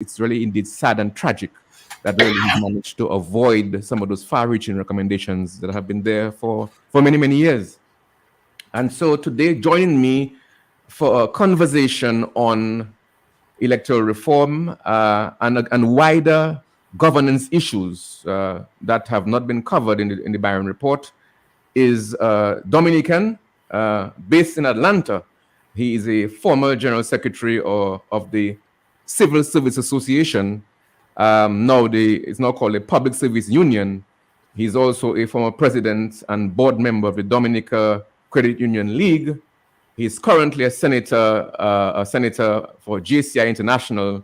it's really indeed sad and tragic that really he's managed to avoid some of those far-reaching recommendations that have been there for many, many years. And so today, joining me for a conversation on electoral reform and wider governance issues that have not been covered in the Byron report is Dominican, based in Atlanta. He is a former general secretary of the Civil Service Association. It's now called the Public Service Union. He's also a former president and board member of the Dominica Credit Union League. He's currently a senator for GCI International,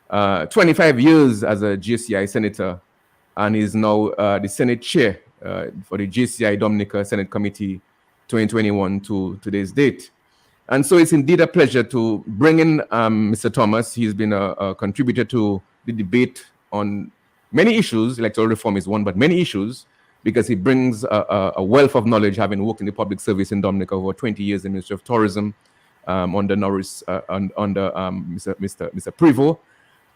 25 years as a GCI senator, and is now the Senate chair for the GCI Dominica Senate Committee 2021 to today's date. And so it's indeed a pleasure to bring in Mr. Thomas. He's been a contributor to the debate on many issues. Electoral reform is one, but many issues, because he brings a wealth of knowledge, having worked in the public service in Dominica over 20 years in the Ministry of Tourism under Norris, under Mr. Prevost.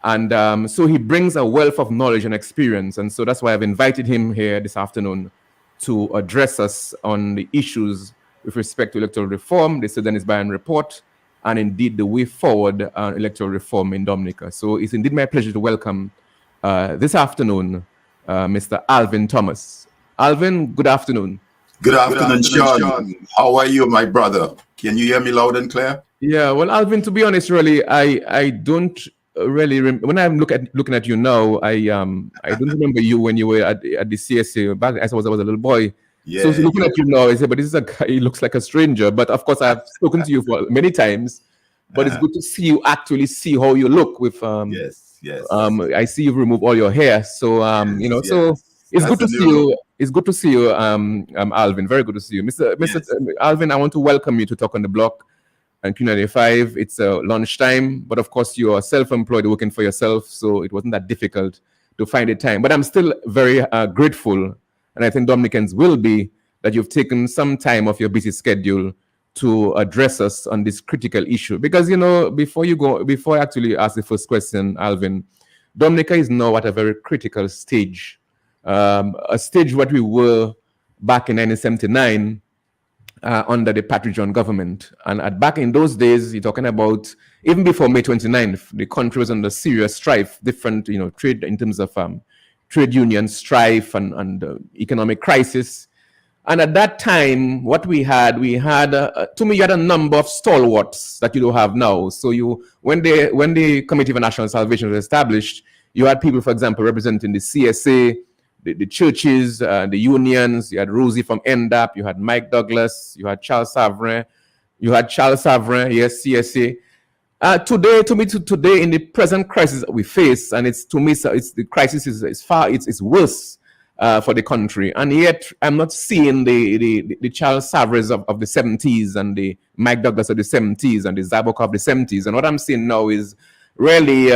And so he brings a wealth of knowledge and experience. And so that's why I've invited him here this afternoon to address us on the issues with respect to electoral reform, the Sudanese Byron report, and indeed the way forward electoral reform in Dominica. So it's indeed my pleasure to welcome this afternoon Mr. Alvin Thomas. Alvin, good afternoon. Good afternoon, Sean. How are you, my brother? Can you hear me loud and clear? Yeah, well, Alvin, to be honest, really, I don't really when I'm looking at you now, I don't remember you when you were at the CSA back as I was a little boy. Yeah, so looking at you now, I say, but this is a guy, he looks like a stranger. But of course, I've spoken to you for many times. But it's good to see you actually see how you look with yes. I see you've removed all your hair. So so it's good to see you. It's good to see you, Alvin. Very good to see you. Mr. Alvin, I want to welcome you to Talk on the Block and Q95. It's lunchtime, but of course you are self-employed, working for yourself, so it wasn't that difficult to find the time. But I'm still very grateful, and I think Dominicans will be, that you've taken some time off your busy schedule to address us on this critical issue. Because, before I actually ask the first question, Alvin, Dominica is now at a very critical stage, a stage what we were back in 1979 under the Patrick John government. And back in those days, you're talking about, even before May 29th, the country was under serious strife, different, trade in terms of trade union strife and economic crisis. And at that time, what we had, to me, you had a number of stalwarts that you don't have now. So when the Committee for National Salvation was established, you had people, for example, representing the CSA, the churches, the unions. You had Rosie from NDAP, you had Mike Douglas, you had Charles Savrin, yes, CSA. Today, in the present crisis that we face, and the crisis is worse for the country, and yet I'm not seeing the Charles Savrins of the 70s and the Mike Douglas of the 70s and the Zabok of the 70s. And what I'm seeing now is really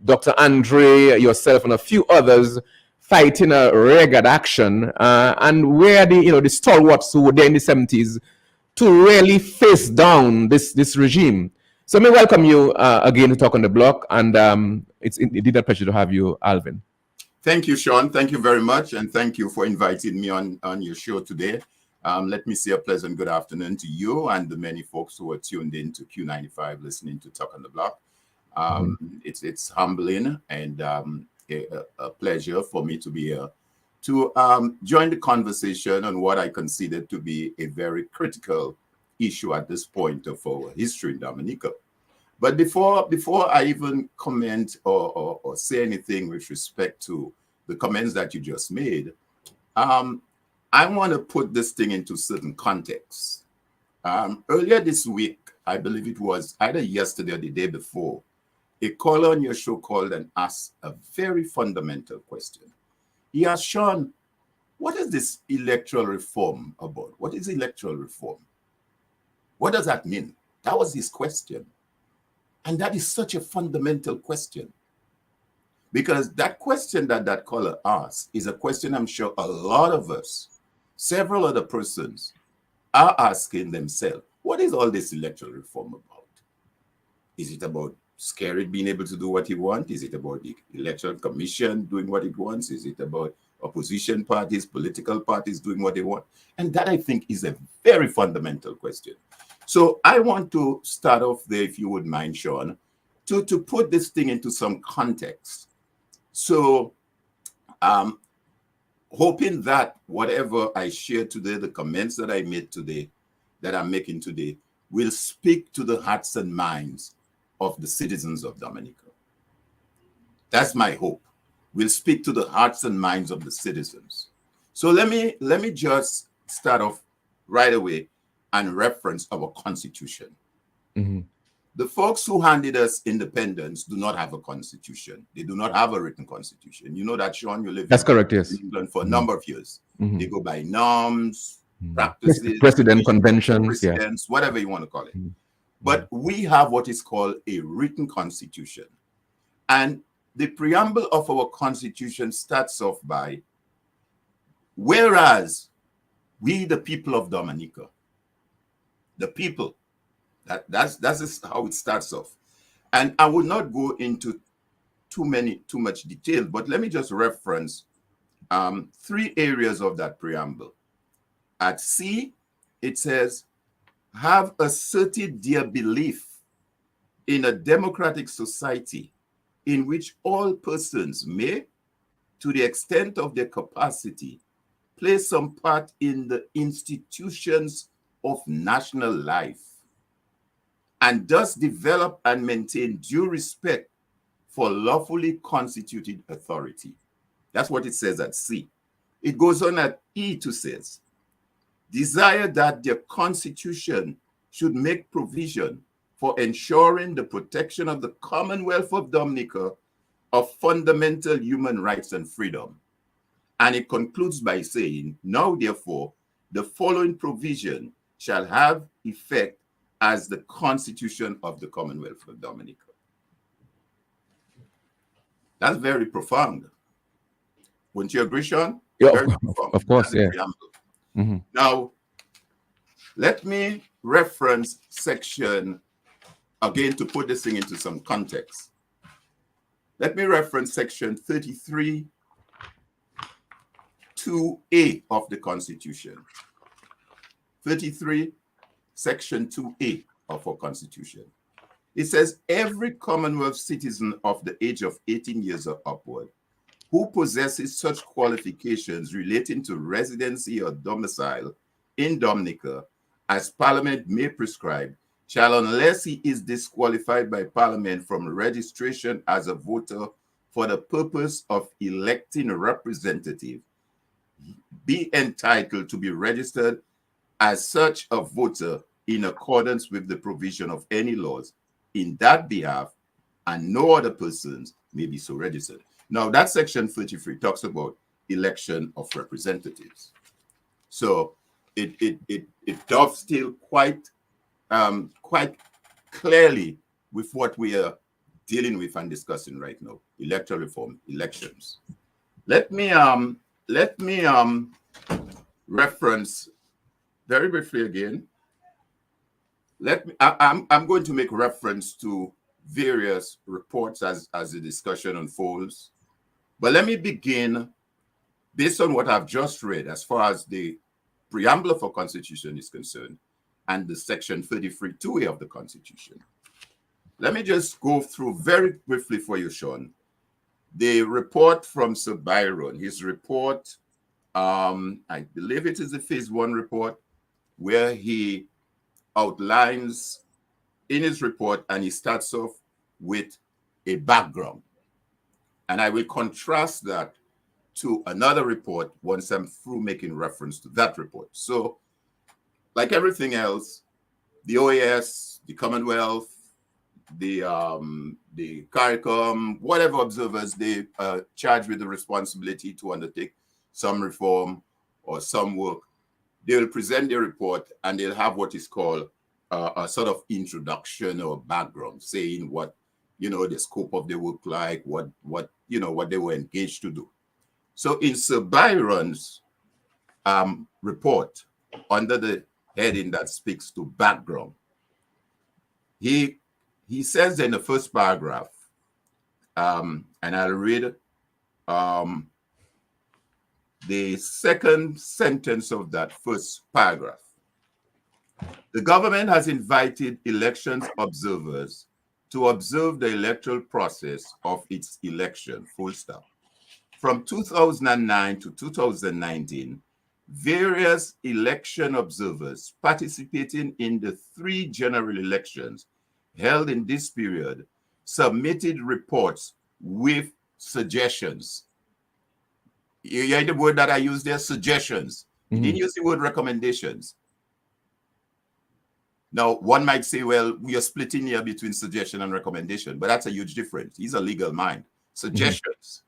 Dr. Andre, yourself, and a few others fighting a ragged action, and where the stalwarts who were there in the 70s to really face down this regime. So may welcome you again to Talk on the Block, and it's indeed a pleasure to have you, Alvin. Thank you, Sean. Thank you very much, and thank you for inviting me on your show today. Let me say a pleasant good afternoon to you and the many folks who are tuned in to Q95 listening to Talk on the Block. It's humbling and a pleasure for me to be here to join the conversation on what I consider to be a very critical issue at this point of our history in Dominica. But before I even comment or say anything with respect to the comments that you just made, I want to put this thing into certain context. Earlier this week, I believe it was either yesterday or the day before, a caller on your show called and asked a very fundamental question. He asked, Sean, what is this electoral reform about? What is electoral reform? What does that mean? That was his question. And that is such a fundamental question. Because that question that caller asked is a question I'm sure a lot of us, several other persons, are asking themselves. What is all this electoral reform about? Is it about scared being able to do what he wants? Is it about the election commission doing what it wants? Is it about opposition parties, political parties doing what they want? And that, I think, is a very fundamental question. So I want to start off there, if you would mind, Sean, to put this thing into some context. So hoping that whatever I share today, the comments that I made today, that I'm making today, will speak to the hearts and minds of the citizens of Dominica. That's my hope. Will speak to the hearts and minds of the citizens. So let me just start off right away and reference our Constitution. Mm-hmm. The folks who handed us independence do not have a constitution. They do not have a written constitution. You know that, Sean. You lived in England for a number of years. Mm-hmm. They go by norms, practices, president conventions, whatever you want to call it. Mm-hmm. But we have what is called a written constitution. And the preamble of our constitution starts off by, whereas we, the people of Dominica, the people, that's how it starts off. And I will not go into too much detail, but let me just reference 3 areas of that preamble. At C, it says, have asserted their belief in a democratic society in which all persons may, to the extent of their capacity, play some part in the institutions of national life, and thus develop and maintain due respect for lawfully constituted authority. That's what it says at C. It goes on at E to says, desire that their constitution should make provision for ensuring the protection of the Commonwealth of Dominica of fundamental human rights and freedom. And it concludes by saying, now therefore, the following provision shall have effect as the Constitution of the Commonwealth of Dominica. That's very profound. Wouldn't you agree, Sean? Yeah, of course, yeah. Mm-hmm. Now, let me reference section, again, to put this thing into some context. Let me reference section 33, 2A of the Constitution. 33, section 2A of our Constitution. It says, every Commonwealth citizen of the age of 18 years or upward who possesses such qualifications relating to residency or domicile in Dominica as Parliament may prescribe, shall, unless he is disqualified by Parliament from registration as a voter for the purpose of electing a representative, be entitled to be registered as such a voter in accordance with the provision of any laws in that behalf, and no other persons may be so registered. Now, that section 33 talks about election of representatives. So it dovetails quite clearly with what we are dealing with and discussing right now: electoral reform, elections. Let me reference very briefly again. I'm going to make reference to various reports as the discussion unfolds. But let me begin based on what I've just read as far as the preamble of our Constitution is concerned and the section 33 2A of the Constitution. Let me just go through very briefly for you, Sean, the report from Sir Byron. His report, I believe it is the phase 1 report, where he outlines in his report, and he starts off with a background. And I will contrast that to another report once I'm through making reference to that report. So, like everything else, the OAS, the Commonwealth, the CARICOM, whatever observers, they are charged with the responsibility to undertake some reform or some work. They will present their report and they'll have what is called a sort of introduction or background, saying what, the scope of their work, like what they were engaged to do. So in Sir Byron's report, under the heading that speaks to background, he he says in the first paragraph, and I'll read the second sentence of that first paragraph. The government has invited elections observers to observe the electoral process of its election, full stop. From 2009 to 2019, various election observers participating in the 3 general elections held in this period submitted reports with suggestions. You hear the word that I used there, suggestions. He didn't use the word recommendations. Now, one might say, well, we are splitting here between suggestion and recommendation, but that's a huge difference. He's a legal mind. Suggestions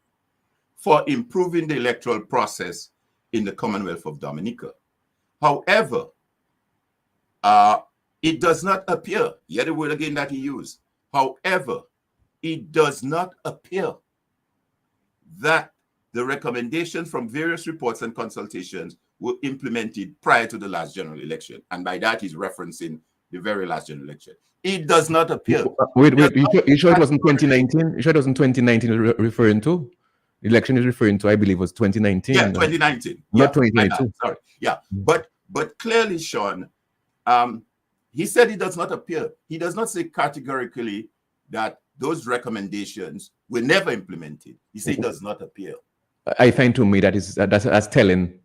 for improving the electoral process in the Commonwealth of Dominica. However, it does not appear, hear the word again that he used, however, it does not appear that the recommendations from various reports and consultations were implemented prior to the last general election. And by that, he's referencing the very last general election. It does not appear. Wait, you sure it wasn't 2019? You sure it wasn't 2019 referring to? The election is referring to, I believe, was 2019. Yeah, 2019. Not 2022. Sorry. Yeah. But clearly, Sean, he said it does not appear. He does not say categorically that those recommendations were never implemented. He said it does not appear. I find to me that's telling.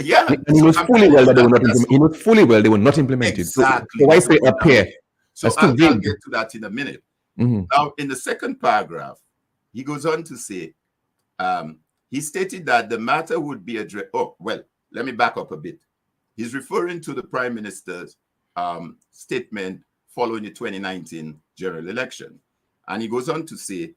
Yeah, and he knows fully well that they were not. He knows fully well they were not implemented. Exactly. So why say appear? So I'll get to that in a minute. Now, in the second paragraph, he goes on to say, he stated that the matter would be addressed. Oh, well, let me back up a bit. He's referring to the Prime Minister's statement following the 2019 general election, and he goes on to say,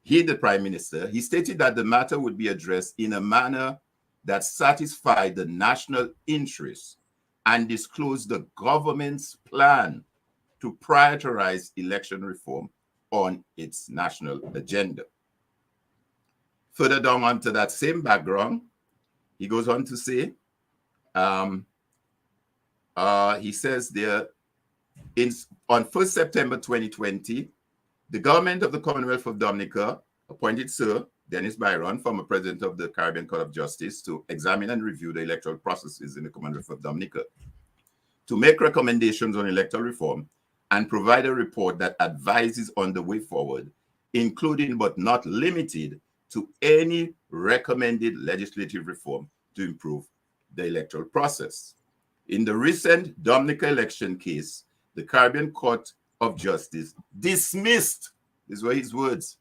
he, the Prime Minister, he stated that the matter would be addressed in a manner that satisfied the national interest and disclosed the government's plan to prioritize election reform on its national agenda. Further down onto that same background, he goes on to say, he says there, on 1st September 2020, the government of the Commonwealth of Dominica appointed Sir Dennis Byron, former president of the Caribbean Court of Justice, to examine and review the electoral processes in the Commonwealth of Dominica, to make recommendations on electoral reform, and provide a report that advises on the way forward, including but not limited to any recommended legislative reform to improve the electoral process. In the recent Dominica election case, the Caribbean Court of Justice dismissed, these were his words,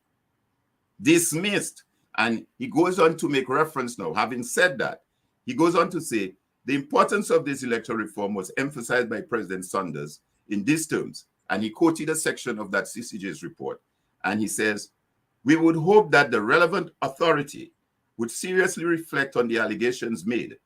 dismissed. And he goes on to make reference now, having said that, he goes on to say, the importance of this electoral reform was emphasized by President Sanders in these terms. And he quoted a section of that CCJ's report. And he says, we would hope that the relevant authority would seriously reflect on the allegations made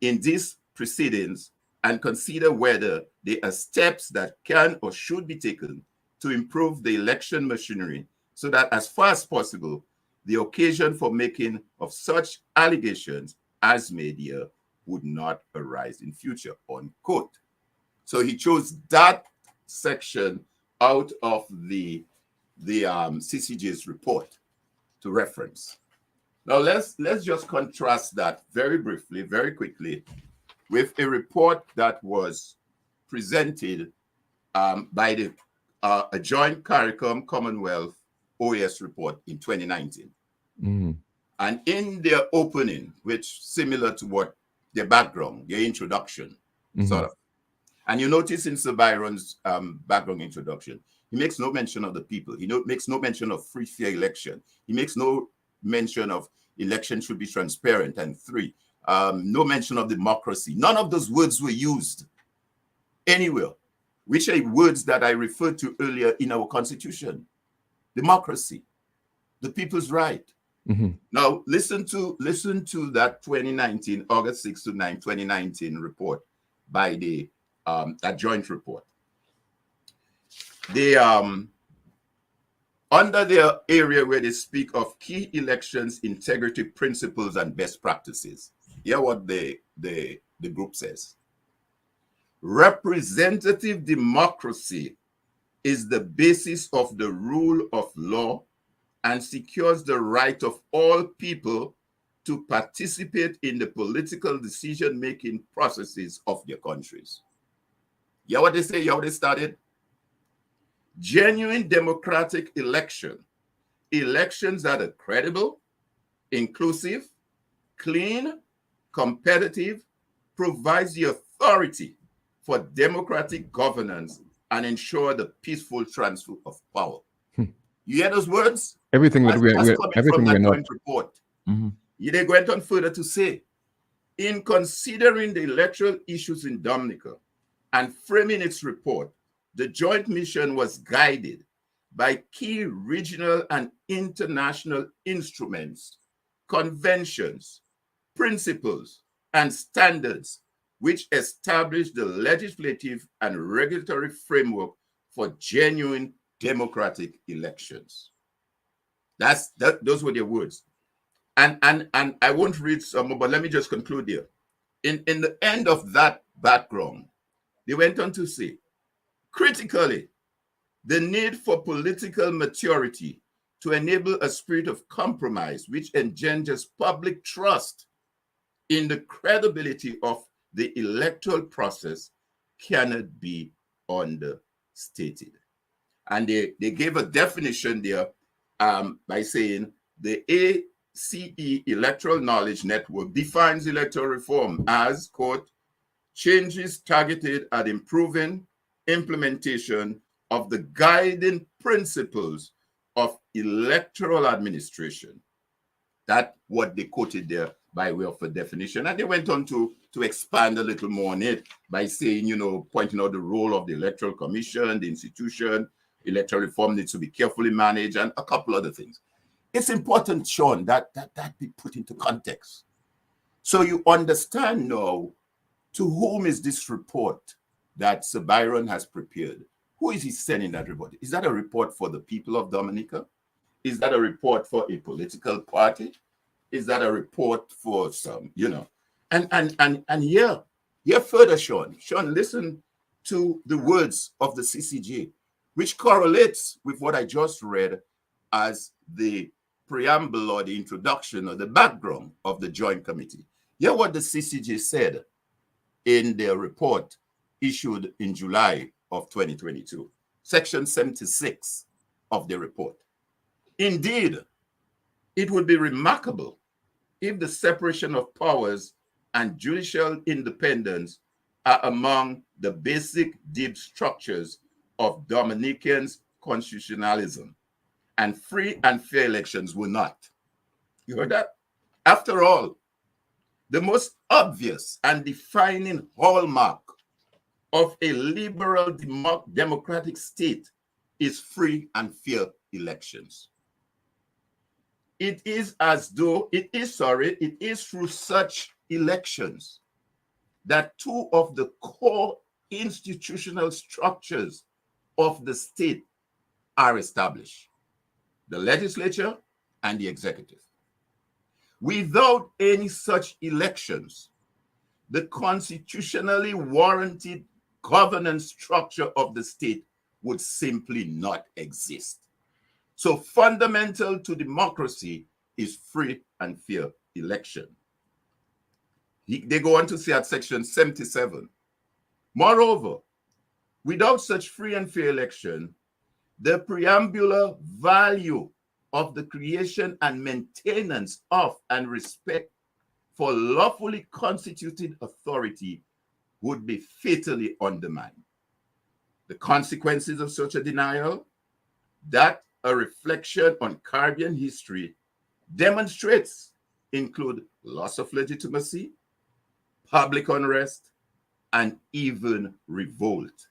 in these proceedings and consider whether there are steps that can or should be taken to improve the election machinery so that as far as possible, the occasion for making of such allegations as made here would not arise in future, unquote. So he chose that section out of the CCJ's report to reference. Now let's just contrast that very briefly, very quickly, with a report that was presented by the a joint CARICOM Commonwealth OAS report in 2019. And in their opening, which similar to what their background, their introduction, sort of. And you notice in Sir Byron's background introduction, he makes no mention of the people. He makes no mention of free, fair election. He makes no mention of election should be transparent and free. No mention of democracy. None of those words were used anywhere, which are words that I referred to earlier in our constitution. Democracy, the people's right. Now, listen to that 2019, August 6 to 9, 2019 report by the that joint report. They under their area where they speak of key elections integrity principles and best practices. Hear what the group says. Representative democracy is the basis of the rule of law and secures the right of all people to participate in the political decision-making processes of their countries. Yeah, what they say, yeah, what they started? Genuine democratic elections that are credible, inclusive, clean, competitive, provides the authority for democratic governance and ensure the peaceful transfer of power. You hear those words? Everything that we're coming everything from that we're not. joint report. They went on further to say, in considering the electoral issues in Dominica and framing its report, the joint mission was guided by key regional and international instruments, conventions, principles, and standards which establish the legislative and regulatory framework for genuine democratic elections. Those were their words. And I won't read some more, but let me just conclude here. In the end of that background, they went on to say, critically, the need for political maturity to enable a spirit of compromise which engenders public trust in the credibility of the electoral process cannot be understated. And they gave a definition there by saying the ACE Electoral Knowledge Network defines electoral reform as, quote, changes targeted at improving implementation of the guiding principles of electoral administration. That's what they quoted there by way of a definition. And they went on to expand a little more on it by saying, pointing out the role of the Electoral Commission, the institution, electoral reform needs to be carefully managed, and a couple other things. It's important, Sean, that be put into context. So you understand now to whom is this report that Sir Byron has prepared. Who is he sending that report? Is that a report for the people of Dominica? Is that a report for a political party? Is that a report for some, And here further, Sean, listen to the words of the CCJ, which correlates with what I just read as the preamble or the introduction or the background of the Joint Committee. Hear what the CCJ said in their report issued in July of 2022, Section 76 of the report. Indeed, it would be remarkable if the separation of powers and judicial independence are among the basic deep structures of Dominican's constitutionalism, and free and fair elections were not. You heard that? After all, the most obvious and defining hallmark of a liberal democratic state is free and fair elections. It is through such elections that two of the core institutional structures of the state are established: the legislature and the executive. Without any such elections, the constitutionally warranted governance structure of the state would simply not exist. So fundamental to democracy is free and fair election. They go on to say at Section 77, moreover, without such free and fair election, the preambular value of the creation and maintenance of and respect for lawfully constituted authority would be fatally undermined. The consequences of such a denial, that a reflection on Caribbean history demonstrates, include loss of legitimacy, public unrest, and even revolt.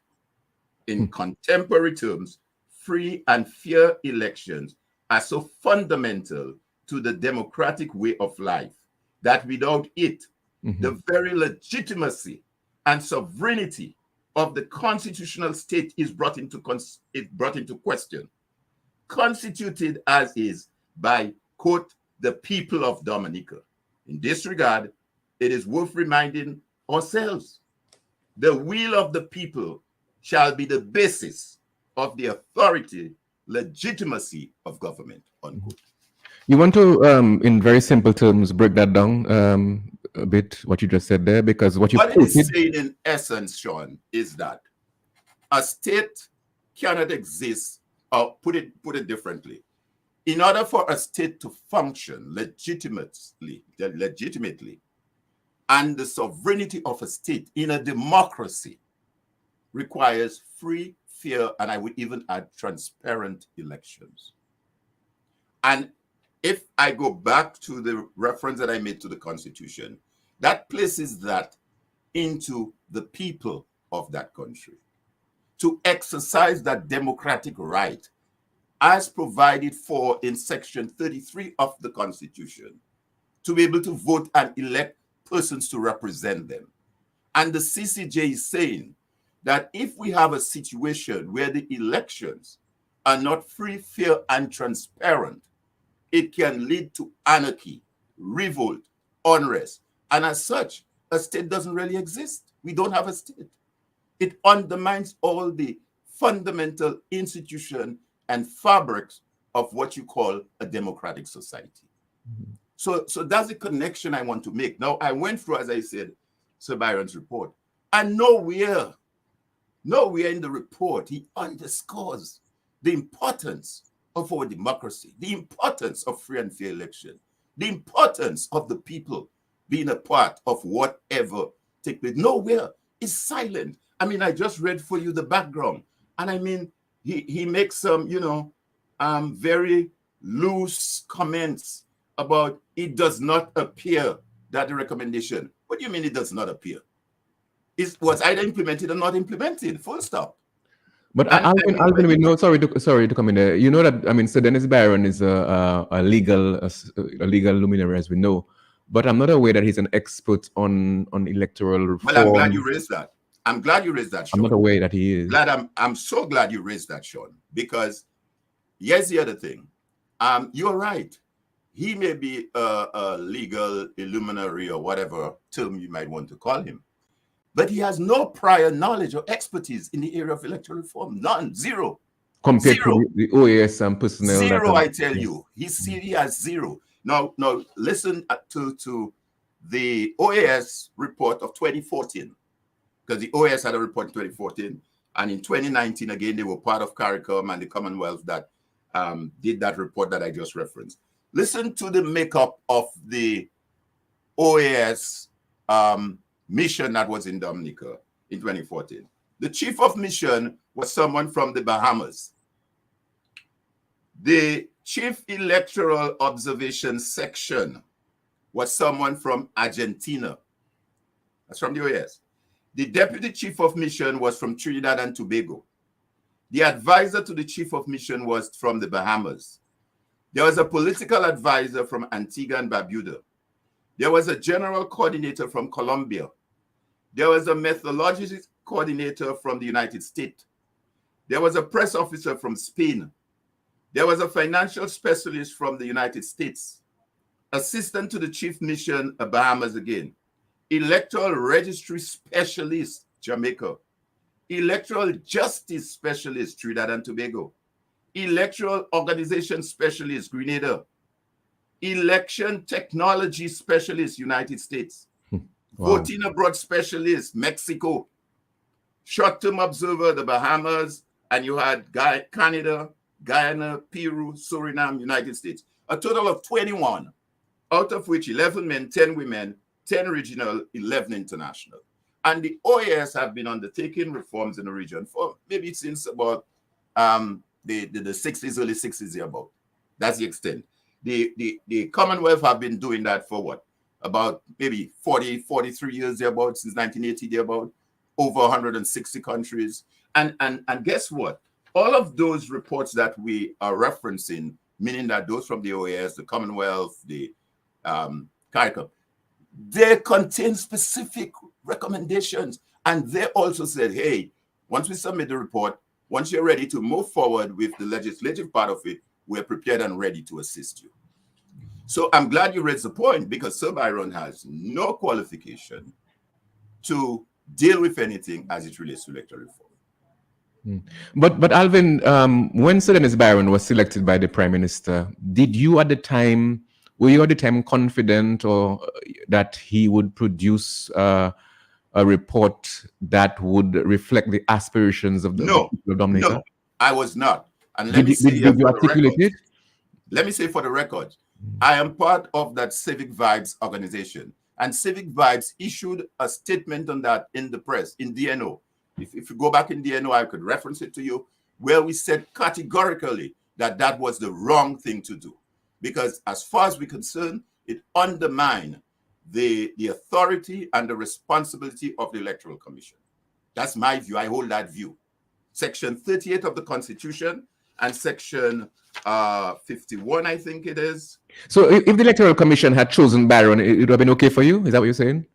In contemporary terms, free and fair elections are so fundamental to the democratic way of life that without it, the very legitimacy and sovereignty of the constitutional state is brought into question, constituted as is by, quote, the people of Dominica. In this regard, it is worth reminding ourselves, the will of the people shall be the basis of the authority, legitimacy of government, unquote. You want to, in very simple terms, break that down a bit, what you just said there, because what it is saying in essence, Sean, is that a state cannot exist, or put it differently. In order for a state to function legitimately, and the sovereignty of a state in a democracy requires free, fair, and I would even add transparent elections. And if I go back to the reference that I made to the Constitution, that places that into the people of that country to exercise that democratic right as provided for in Section 33 of the Constitution, to be able to vote and elect persons to represent them. And the CCJ is saying that if we have a situation where the elections are not free, fair, and transparent, it can lead to anarchy, revolt, unrest. And as such, a state doesn't really exist. We don't have a state. It undermines all the fundamental institution and fabrics of what you call a democratic society. Mm-hmm. So that's the connection I want to make. Now, I went through, as I said, Sir Byron's report, and nowhere in the report he underscores the importance of our democracy, the importance of free and fair election, the importance of the people being a part of whatever takes place. Nowhere is silent. I mean, I just read for you the background, and I mean, he makes some, very loose comments about it does not appear that the recommendation. What do you mean it does not appear? It was either implemented or not implemented, full stop. But Alvin, we know. Sorry to come in there. You know that, I mean, Sir Dennis Byron is a legal luminary, as we know. But I'm not aware that he's an expert on electoral reform. Well, I'm glad you raised that. I'm glad you raised that, Sean. I'm not aware that he is. I'm so glad you raised that, Sean, because here's the other thing. You're right. He may be a legal illuminary or whatever term you might want to call him, but he has no prior knowledge or expertise in the area of electoral reform. None. Zero. Compared to the OAS and personnel. Zero, I tell you. He has zero. Now listen to the OAS report of 2014, because the OAS had a report in 2014, and in 2019, again, they were part of CARICOM and the Commonwealth that did that report that I just referenced. Listen to the makeup of the OAS mission that was in Dominica in 2014. The chief of mission was someone from the Bahamas. The chief electoral observation section was someone from Argentina. That's from the OAS. The deputy chief of mission was from Trinidad and Tobago. The advisor to the chief of mission was from the Bahamas. There was a political advisor from Antigua and Barbuda. There was a general coordinator from Colombia. There was a methodology coordinator from the United States. There was a press officer from Spain. There was a financial specialist from the United States. Assistant to the chief mission, Bahamas again. Electoral registry specialist, Jamaica. Electoral justice specialist, Trinidad and Tobago. Electoral organization specialist, Grenada. Election technology specialist, United States. Wow. Voting abroad specialist, Mexico. Short-term observer, the Bahamas, and you had Canada, Guyana, Peru, Suriname, United States. A total of 21, out of which 11 men, 10 women, 10 regional, 11 international. And the OAS have been undertaking reforms in the region for maybe since about the 60s, early 60s, about. That's the extent. The Commonwealth have been doing that for what? About maybe 43 years, about, since 1980, about, over 160 countries. And guess what? All of those reports that we are referencing, meaning that those from the OAS, the Commonwealth, the CARICOM, they contain specific recommendations. And they also said, hey, once we submit the report, once you're ready to move forward with the legislative part of it, we're prepared and ready to assist you. So I'm glad you raised the point, because Sir Byron has no qualification to deal with anything as it relates to electoral reform. But Alvin, when Sir Dennis Byron was selected by the Prime Minister, were you at the time confident or that he would produce a report that would reflect the aspirations of the No, people of Dominica? no, I was not. And let me say Did here you for the articulate record, it? let me say for the record, I am part of that Civic Vibes organization. And Civic Vibes issued a statement on that in the press, in DNO. If you go back in DNO, I could reference it to you, where we said categorically that that was the wrong thing to do. Because as far as we're concerned, it undermined the authority and the responsibility of the Electoral Commission. That's my view. I hold that view. Section 38 of the Constitution and Section 51, I think it is. So if the Electoral Commission had chosen Byron, it would have been okay for you? Is that what you're saying?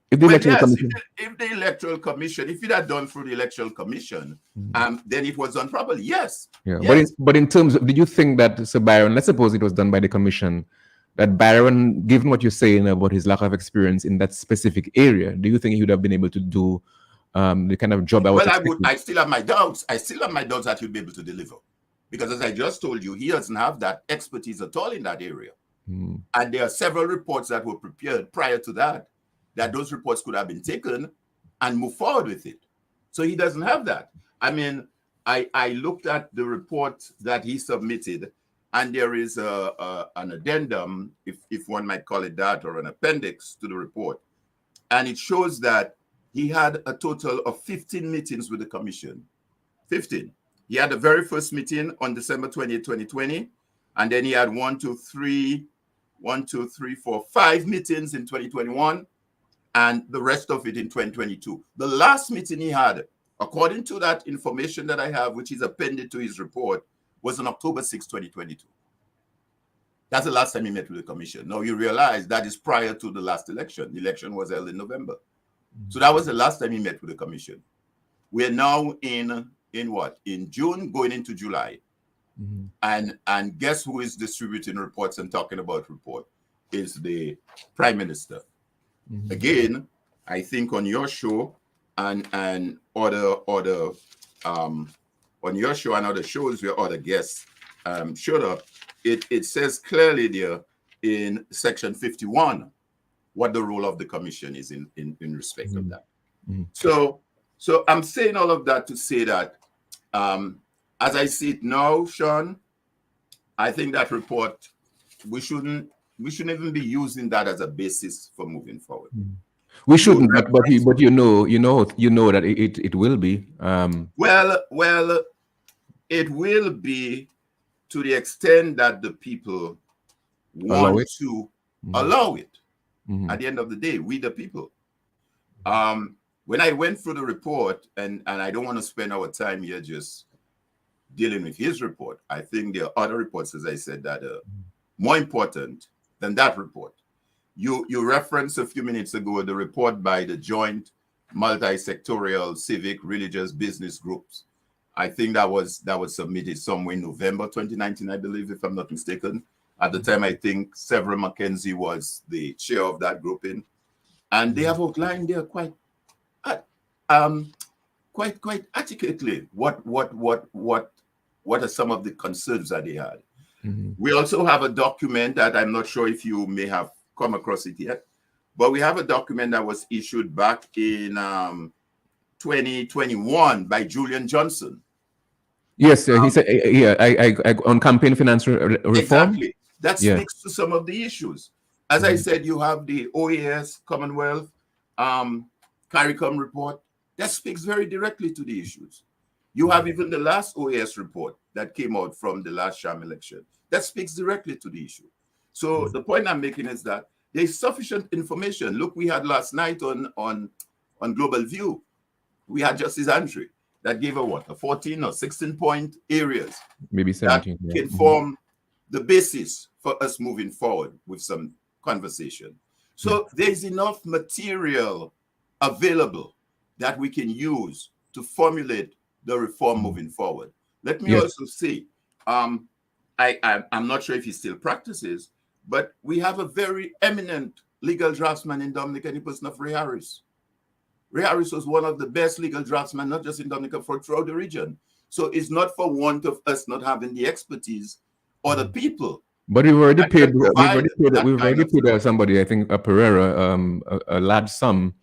If the Electoral Commission... if the Electoral Commission, if it had done through the Electoral Commission, then it was done properly. Yes. Yeah. Yes. But in terms of, did you think that Sir Byron, let's suppose it was done by the Commission, that Byron, given what you're saying about his lack of experience in that specific area, do you think he would have been able to do the kind of job that was expected? I still have my doubts. I still have my doubts that he'll be able to deliver. Because as I just told you, he doesn't have that expertise at all in that area. And there are several reports that were prepared prior to that those reports could have been taken and move forward with it. So he doesn't have that. I mean, I looked at the report that he submitted, and there is an addendum, if one might call it that, or an appendix to the report. And it shows that he had a total of 15 meetings with the commission. 15. He had the very first meeting on December 20th, 2020. And then he had 5 meetings in 2021. And the rest of it in 2022. The last meeting he had, according to that information that I have, which is appended to his report, was on October 6, 2022. That's the last time he met with the commission. Now you realize that is prior to the last election. The election was held in November. So that was the last time he met with the commission. We're now in what? In June, going into July. And guess who is distributing reports and talking about report? Is the Prime Minister. Again, I think on your show and other on your show and other shows where other guests showed up, it says clearly there in Section 51 what the role of the commission is in respect of that. So I'm saying all of that to say that as I see it now, Sean, I think that report, we shouldn't even be using that as a basis for moving forward. We shouldn't, but you know that it will be. Well, it will be to the extent that the people want to allow it. At the end of the day, we the people. When I went through the report, and I don't want to spend our time here just dealing with his report. I think there are other reports, as I said, that are more important than that report. You referenced a few minutes ago the report by the joint multi-sectorial civic religious business groups. I think that was submitted somewhere in November 2019, I believe, if I'm not mistaken. At the time, I think Severin McKenzie was the chair of that grouping, and they have outlined there quite articulately what are some of the concerns that they had. We also have a document that I'm not sure if you may have come across it yet, but we have a document that was issued back in 2021 by Julian Johnson. Yes, he said, I on campaign finance reform. Exactly. That speaks to some of the issues. As I said, you have the OAS, Commonwealth, CARICOM report. That speaks very directly to the issues. You have even the last OAS report that came out from the last sham election. That speaks directly to the issue. So the point I'm making is that there's sufficient information. Look, we had last night on Global View, we had Justice Andre that gave a 14 or 16 point areas. Maybe 17. That can form the basis for us moving forward with some conversation. So there's enough material available that we can use to formulate the reform moving forward. Let me also say, I'm not sure if he still practices, but we have a very eminent legal draftsman in Dominica in the person of Ray Harris. Ray Harris was one of the best legal draftsmen, not just in Dominica, for throughout the region. So it's not for want of us not having the expertise or the people. But we've already paid. We've already paid somebody, I think, a Pereira, a large sum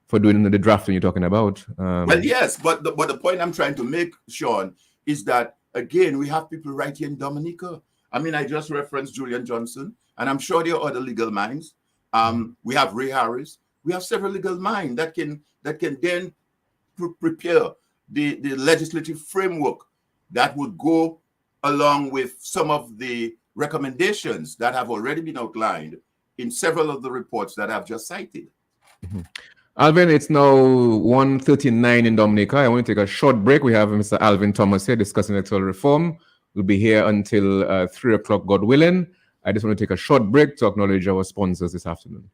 for doing the drafting you're talking about. Well, yes, but the point I'm trying to make, Sean, is that again we have people right here in Dominica. I mean, I just referenced Julian Johnson, and I'm sure there are other legal minds. We have Ray Harris. We have several legal minds that can then prepare the legislative framework that would go along with some of the recommendations that have already been outlined in several of the reports that I've just cited. Mm-hmm. Alvin, it's now 1:39 in Dominica. I want to take a short break. We have Mr. Alvin Thomas here discussing electoral reform. We'll be here until 3 o'clock, God willing. I just want to take a short break to acknowledge our sponsors this afternoon.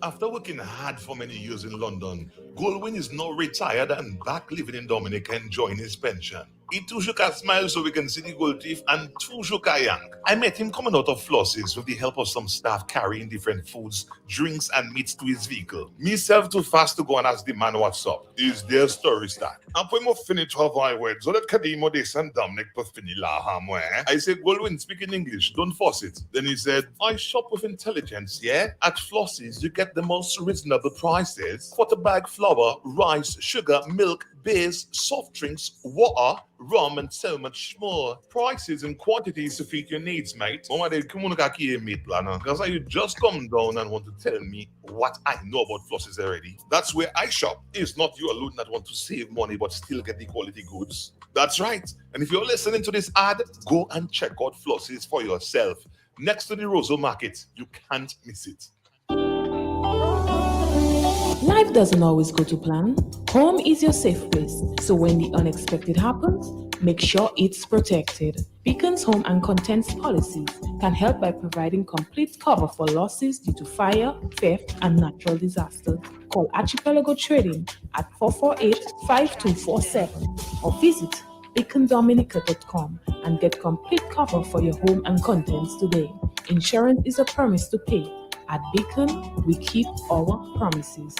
After working hard for many years in London, Goldwyn is now retired and back living in Dominica enjoying his pension. He too shook a smile so we can see the gold teeth and too shook a yank. I met him coming out of Floss's with the help of some staff carrying different foods, drinks and meats to his vehicle. Myself too fast to go and ask the man what's up. Is their story stack? And when we finish have I words, so that Kadimo de San Dominic Puffini la hamwe. I said, Goldwyn, speak in English, don't force it. Then he said, I shop with intelligence, yeah? At Floss's, you get the most reasonable prices. Quarter bag flour, rice, sugar, milk, beers, soft drinks, water, rum, and so much more. Prices and quantities to fit your needs, mate. Because you just come down and want to tell me what I know about Floss's already. That's where I shop. It's not you alone that want to save money but still get the quality goods. That's right. And if you're listening to this ad, go and check out Floss's for yourself. Next to the Roseau Market, you can't miss it. Life doesn't always go to plan. Home is your safe place, so when the unexpected happens, make sure it's protected. Beacon's home and contents policies can help by providing complete cover for losses due to fire, theft, and natural disasters. Call Archipelago Trading at 448-5247 or visit beacondominica.com and get complete cover for your home and contents today. Insurance is a promise to pay. At Beacon, we keep our promises.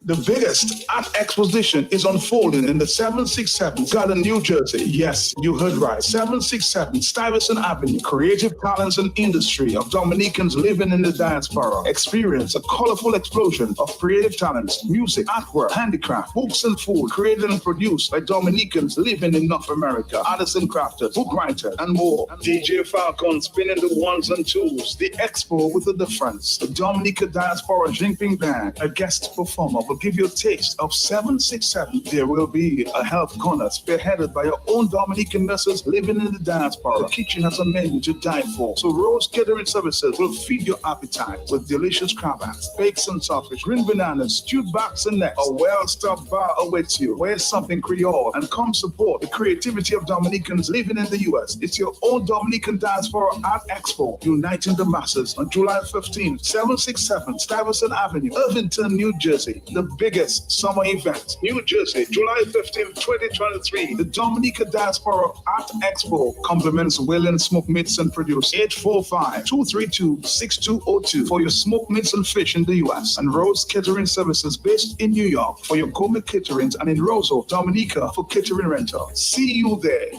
The biggest art exposition is unfolding in the 767 Garden, New Jersey. Yes, you heard right. 767 Stuyvesant Avenue. Creative talents and industry of Dominicans living in the diaspora. Experience a colorful explosion of creative talents, music, artwork, handicraft, books and food created and produced by Dominicans living in North America. Artists and crafters, book writers, and more. DJ Falcon spinning the ones and twos. The expo with a difference. The Dominica Diaspora Jinping Band, a guest performer, will give you a taste of 767. There will be a health corner spearheaded by your own Dominican nurses living in the diaspora. The kitchen has a menu to dine for, so Rose Catering Services will feed your appetite with delicious crab apps, bakes and sausage, green bananas, stewed backs and necks. A well-stocked bar awaits you. Wear something Creole and come support the creativity of Dominicans living in the U.S. It's your own Dominican Diaspora Art Expo, uniting the masses on July 15, 767 Stuyvesant Avenue, Irvington, New Jersey. The biggest summer event, New Jersey, July 15, 2023. The Dominica Diaspora Art Expo compliments Wayland Smoke Meats and Produce. 845-232-6202 for your smoke meats and fish in the U.S. and Rose Catering Services based in New York for your gourmet caterings and in Roseau, Dominica for catering rental. See you there.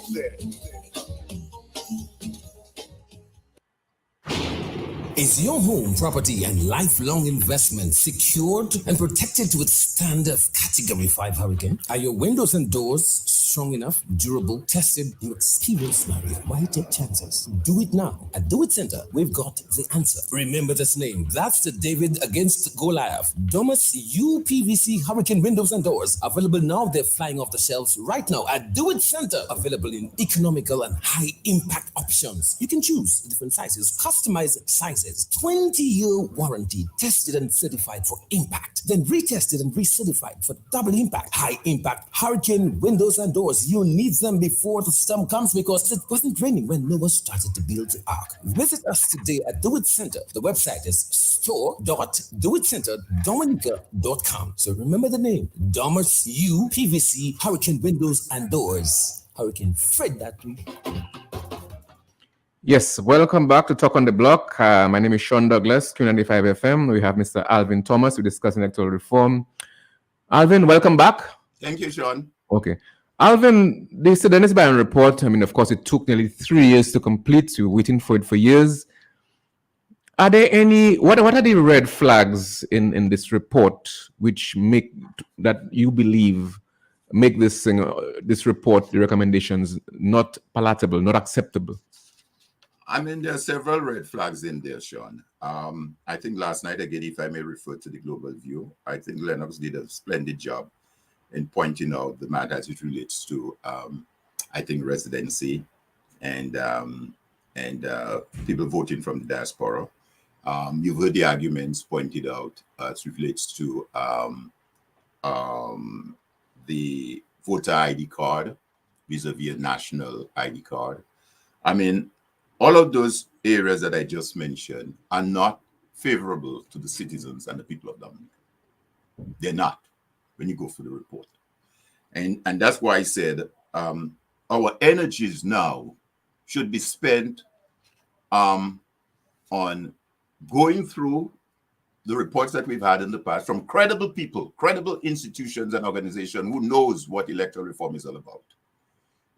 Is your home, property, and lifelong investment secured and protected to withstand a Category 5 hurricane? Are your windows and doors strong enough, durable, tested, you experience Mario? Why take chances? Do it now. At Do It Center, we've got the answer. Remember this name. That's the David against Goliath. Domus UPVC hurricane windows and doors. Available now. They're flying off the shelves right now at Do It Center. Available in economical and high impact options. You can choose different sizes, customized sizes. 20-year warranty, tested and certified for impact, then retested and recertified for double impact, high impact hurricane windows and doors. You need them before the storm comes because it wasn't raining when Noah started to build the ark. Visit us today at Do It Center. The website is store.doitcenterdominica.com. So remember the name, Domus UPVC hurricane windows and doors. Hurricane Fred that week. Yes, welcome back to Talk on the Block. My name is Sean Douglas, Q95 FM. We have Mr. Alvin Thomas. We're discussing electoral reform. Alvin, welcome back. Thank you, Sean. Okay. Alvin, the Dennis Byron report, I mean, of course, it took nearly 3 years to complete. We're waiting for it for years. Are there any, what are the red flags in this report which make, that you believe, make this thing, this report, the recommendations, not palatable, not acceptable? I mean, there are several red flags in there, Sean. I think last night, again, if I may refer to the Global View, I think Lennox did a splendid job in pointing out the matter as it relates to, I think, residency and people voting from the diaspora. You've heard the arguments pointed out as it relates to the voter ID card vis-a-vis a national ID card. I mean, all of those areas that I just mentioned are not favorable to the citizens and the people of Dominica. They're not when you go through the report. And that's why I said our energies now should be spent on going through the reports that we've had in the past from credible people, credible institutions and organizations who knows what electoral reform is all about.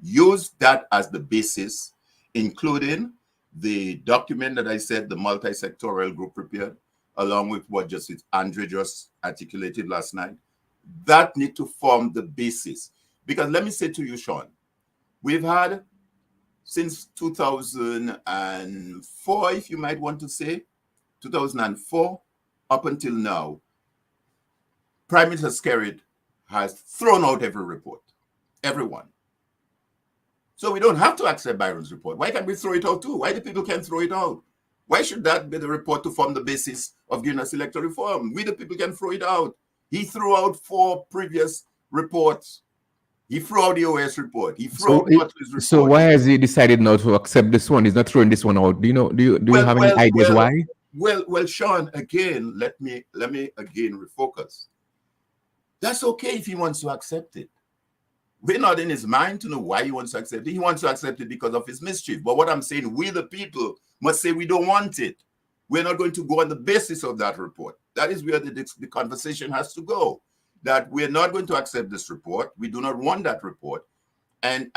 Use that as the basis, including the document that I said the multi-sectorial group prepared, along with what Justice Andre just articulated last night. That need to form the basis. Because let me say to you, Sean, we've had since 2004, if you might want to say, 2004 up until now, Prime Minister Skerrit has thrown out every report, everyone. So we don't have to accept Byron's report. Why can't we throw it out too? Why the people can't throw it out? Why should that be the report to form the basis of giving us electoral reform? We the people can throw it out. He threw out 4 previous reports. He threw out the OS report. He threw out Butley's report. So why has he decided now to accept this one? He's not throwing this one out. Do you have any ideas why? Well, Sean, again, let me again refocus. That's okay if he wants to accept it. We're not in his mind to know why he wants to accept it. He wants to accept it because of his mischief. But what I'm saying, we the people must say we don't want it. We're not going to go on the basis of that report. That is where the conversation has to go. That we're not going to accept this report. We do not want that report. And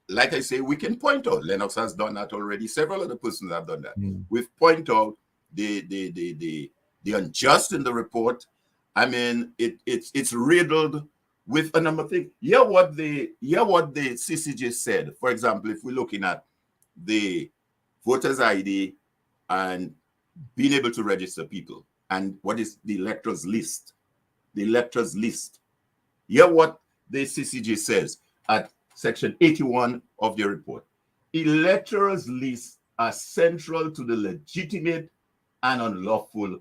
like I say, we can point out. Lennox has done that already. Several other persons have done that. We've pointed out the unjust in the report. I mean, it's riddled with a number of things. Hear what the CCJ said. For example, if we're looking at the voters' ID and being able to register people, and what is the electors list? The electors list. Hear what the CCJ says at section 81 of the report. Electors lists are central to the legitimate and unlawful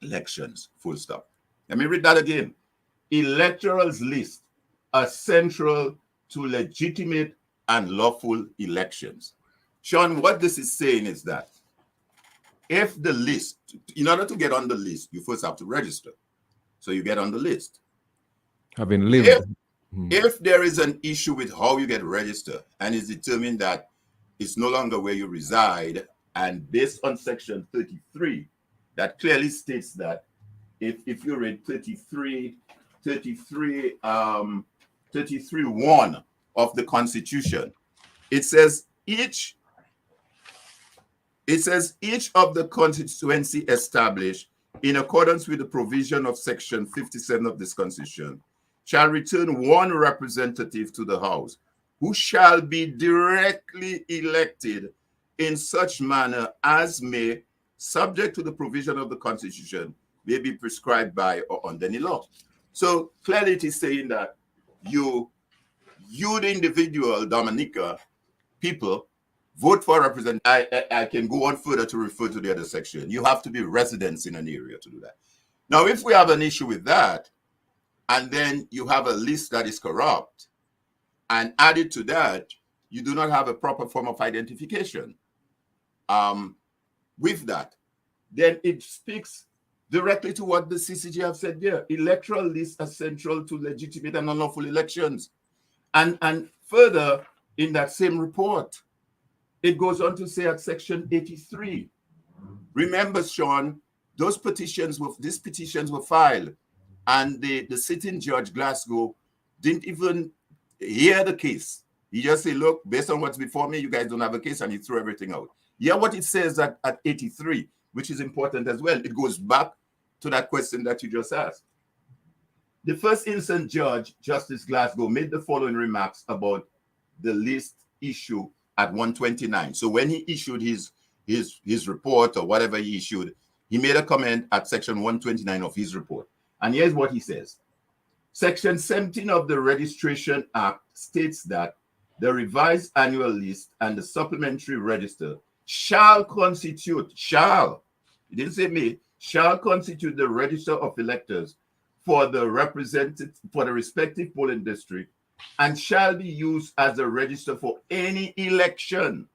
elections. Full stop. Let me read that again. Electoral lists are central to legitimate and lawful elections. Sean, what this is saying is that if the list, in order to get on the list, you first have to register. So you get on the list. Having lived. If there is an issue with how you get registered and it's determined that it's no longer where you reside, and based on section 33, that clearly states that if you read 33(1) of the Constitution, it says each of the constituency established in accordance with the provision of section 57 of this Constitution shall return 1 representative to the House, who shall be directly elected in such manner as may, subject to the provision of the Constitution, may be prescribed by or under any law. So clearly it is saying that you the individual Dominica people vote for a representative. I can go on further to refer to the other section. You have to be residents in an area to do that. Now, if we have an issue with that, and then you have a list that is corrupt, and added to that, you do not have a proper form of identification with that, then it speaks directly to what the CCJ have said there. Electoral lists are central to legitimate and unlawful elections. And further, in that same report, It goes on to say at section 83. Remember, Sean, these petitions were filed, and the sitting judge Glasgow didn't even hear the case. He just said, look, based on what's before me, you guys don't have a case, and he threw everything out. Yeah, what it says at 83, which is important as well. It goes back to that question that you just asked. The first instance judge, Justice Glasgow, made the following remarks about the list issue at 129. So when he issued his report or whatever he issued, he made a comment at section 129 of his report. And here's what he says. Section 17 of the Registration Act states that the revised annual list and the supplementary register shall constitute, shall, he didn't say may, shall constitute the register of electors for the respective polling district, and shall be used as a register for any election.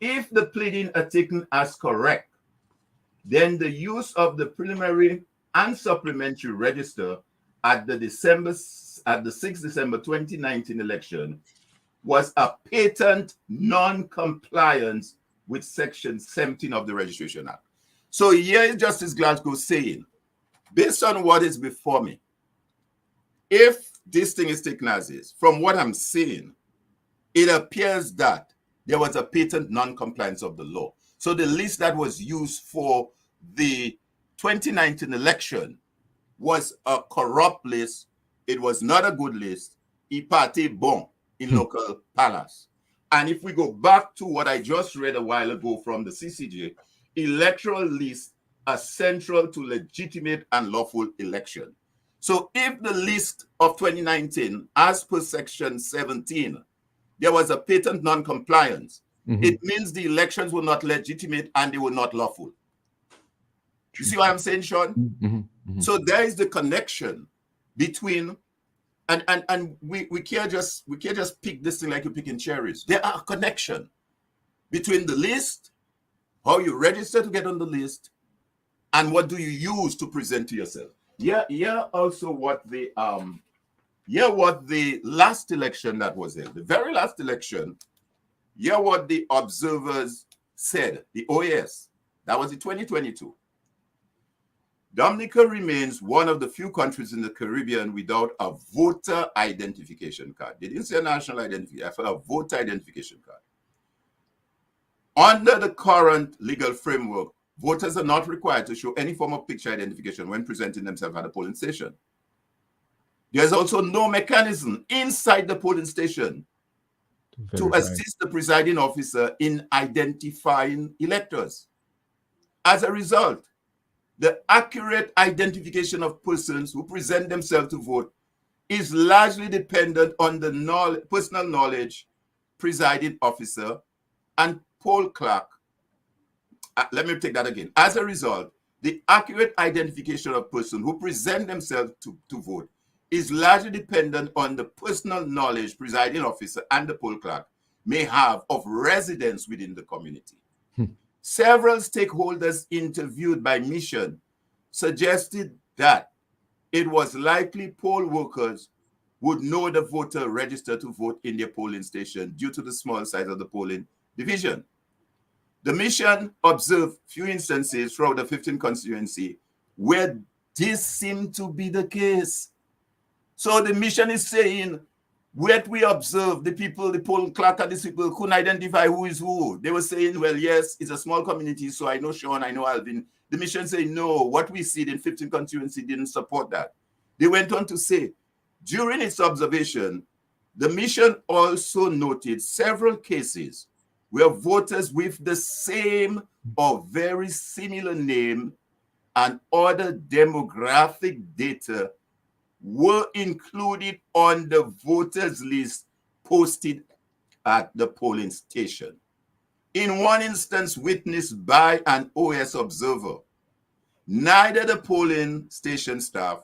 If the pleading are taken as correct, then the use of the preliminary and supplementary register at the 6th December 2019 election was a patent non-compliance with section 17 of the Registration Act. So here is Justice Glasgow saying, based on what is before me, if this thing is taken as is, from what I'm seeing, it appears that there was a patent non-compliance of the law. So the list that was used for the 2019 election was a corrupt list. It was not a good list. Il partait bon in local palace. And if we go back to what I just read a while ago from the CCJ, electoral lists are central to legitimate and lawful election. So if the list of 2019, as per section 17, there was a patent non-compliance, it means the elections were not legitimate and they were not lawful. You see what I'm saying, Sean? So there is the connection between, and we can't just pick this thing like you're picking cherries. There are a connection between the list, how you register to get on the list, and what do you use to present to yourself. Yeah. Also, what the last election that was held, the very last election. Yeah, what the observers said, the OAS, that was in 2022. Dominica remains one of the few countries in the Caribbean without a voter identification card. They didn't say a national identification, a voter identification card. Under the current legal framework, voters are not required to show any form of picture identification when presenting themselves at a polling station. There's also no mechanism inside the polling station to assist the presiding officer in identifying electors. As a result, the accurate identification of persons who present themselves to vote is largely dependent on the personal knowledge presiding officer and poll clerk. Let me take that again. As a result, the accurate identification of persons who present themselves to vote is largely dependent on the personal knowledge presiding officer and the poll clerk may have of residents within the community. Several stakeholders interviewed by Mission suggested that it was likely poll workers would know the voter registered to vote in their polling station due to the small size of the polling division. The Mission observed few instances throughout the 15th constituency where this seemed to be the case. So the Mission is saying, what we observed, the people, the poll clerk and these people couldn't identify who is who. They were saying, well, yes, it's a small community, so I know Sean, I know Alvin. The Mission saying, no, what we see in 15th constituency didn't support that. They went on to say, during its observation, the Mission also noted several cases where voters with the same or very similar name and other demographic data were included on the voters list posted at the polling station. In one instance witnessed by an OS observer, neither the polling station staff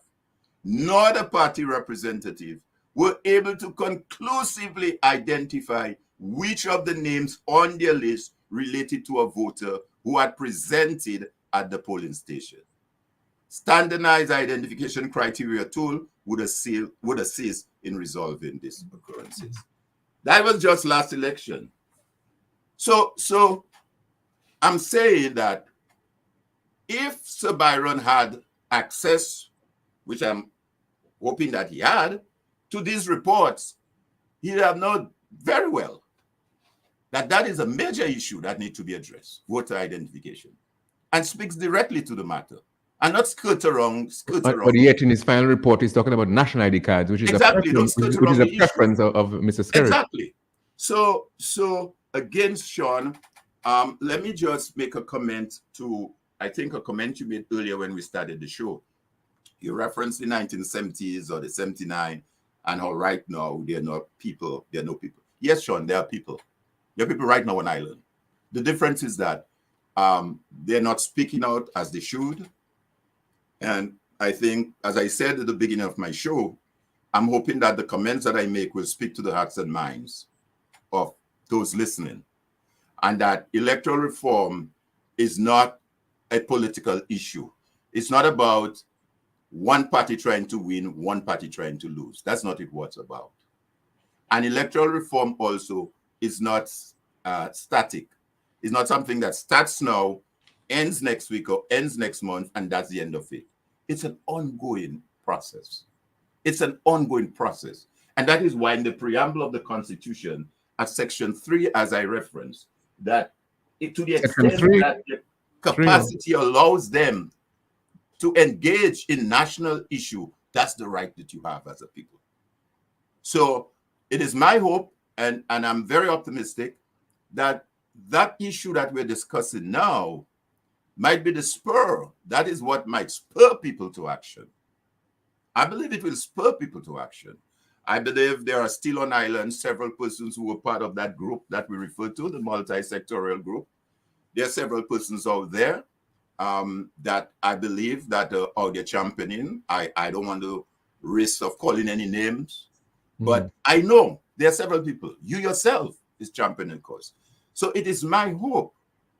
nor the party representative were able to conclusively identify which of the names on their list related to a voter who had presented at the polling station. Standardized identification criteria tool would assist in resolving these occurrences. That was just last election. So I'm saying that if Sir Byron had access, which I'm hoping that he had, to these reports, he'd have known very well that that is a major issue that needs to be addressed, voter identification, and speaks directly to the matter, and not skirt around. But yet, in his final report, he's talking about national ID cards, which is exactly, a preference of Mr. Skerrit. Exactly. So again, Sean, let me just make a comment to, I think, a comment you made earlier when we started the show. You referenced the 1970s or the 79, and how right now there are no people. Yes, Sean, there are people. There are people right now on island. The difference is that they're not speaking out as they should. And I think, as I said at the beginning of my show, I'm hoping that the comments that I make will speak to the hearts and minds of those listening, and that electoral reform is not a political issue. It's not about one party trying to win, one party trying to lose. That's not what it's about. And electoral reform also is not static. It's not something that starts now, ends next week, or ends next month, and that's the end of it. It's an ongoing process. It's an ongoing process. And that is why in the preamble of the Constitution, at Section 3, as I referenced, that to the extent that the capacity allows them to engage in national issue, that's the right that you have as a people. So it is my hope, and I'm very optimistic, that that issue that we're discussing now might be the spur. That is what might spur people to action. I believe it will spur people to action. I believe there are still on island several persons who were part of that group that we refer to, the multi-sectorial group. There are several persons out there that I believe that are they're championing. I don't want to risk of calling any names, but I know there are several people. You yourself is championing cause. So it is my hope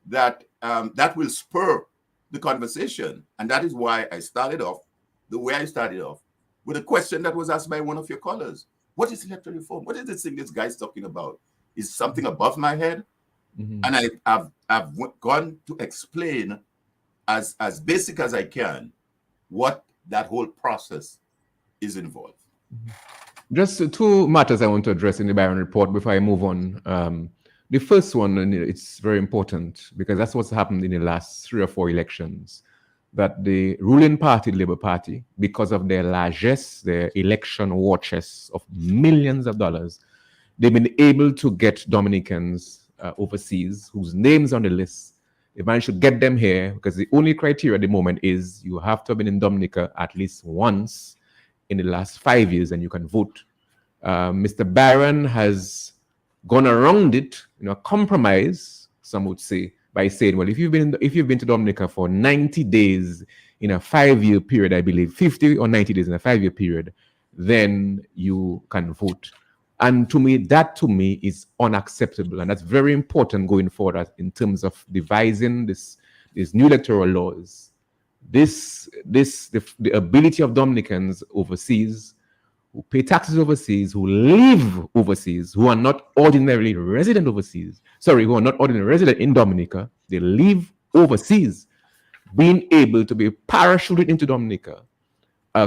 that that will spur the conversation. And that is why I started off the way I started off with a question that was asked by one of your callers. What is electoral reform? What is this thing this guy's talking about? Is something above my head? And I've gone to explain as basic as I can what that whole process is involved. Just two matters I want to address in the Byron report before I move on. The first one, and it's very important because that's what's happened in the last 3 or 4 elections, that the ruling party, the Labour Party, because of their largesse, their election war chests of millions of dollars, they've been able to get Dominicans overseas whose names on the list. They managed to get them here because the only criteria at the moment is you have to have been in Dominica at least once in the last 5 years and you can vote. Mr. Byron has gone around it, a compromise, some would say, by saying, well, if you've been to Dominica for 90 days in a 5-year period, I believe, 50 or 90 days in a 5-year period, then you can vote. And that to me is unacceptable. And that's very important going forward in terms of devising these new electoral laws. The ability of Dominicans overseas who pay taxes overseas, who live overseas, who are not ordinarily resident overseas, who are not ordinarily resident in Dominica, they live overseas, being able to be parachuted into Dominica. I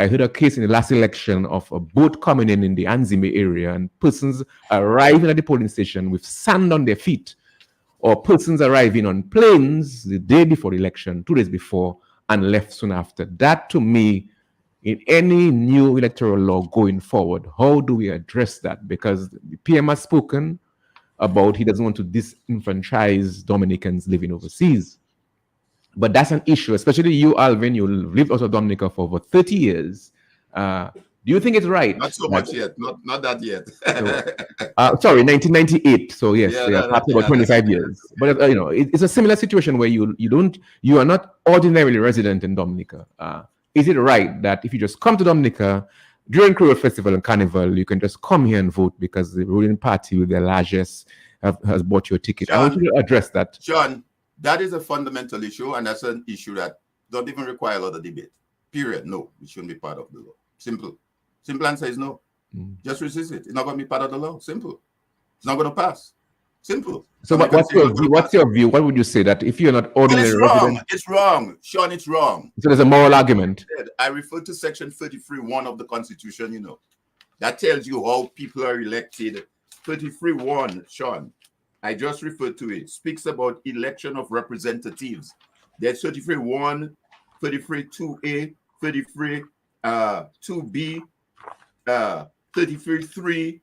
heard a case in the last election of a boat coming in the Anzime area and persons arriving at the polling station with sand on their feet, or persons arriving on planes the day before the election, 2 days before, and left soon after. That to me, in any new electoral law going forward, how do we address that? Because the PM has spoken about he doesn't want to disenfranchise Dominicans living overseas. But that's an issue, especially you, Alvin, you lived out of Dominica for over 30 years. Do you think it's right? Not so much yet, not that yet. 1998. So yes, about 25 years. But it's a similar situation where you are not ordinarily resident in Dominica. Is it right that if you just come to Dominica during Creole Festival and Carnival, you can just come here and vote because the ruling party with their largest has bought your ticket? John, I want you to address that. John, that is a fundamental issue, and that's an issue that don't even require a lot of debate. Period. No, it shouldn't be part of the law. Simple answer is no. Just resist it. It's not going to be part of the law. Simple. It's not going to pass. Simple. So what's your view? What's your view? What would you say that if you're not ordinary Well, it's wrong. resident? It's wrong, Sean. It's wrong. So there's a moral argument. I refer to Section 33(1) of the Constitution. You know, that tells you how people are elected. 33(1), Sean. I just referred to it. Speaks about election of representatives. There's 33(1), 33(2)A, 33(2)B, 33(3),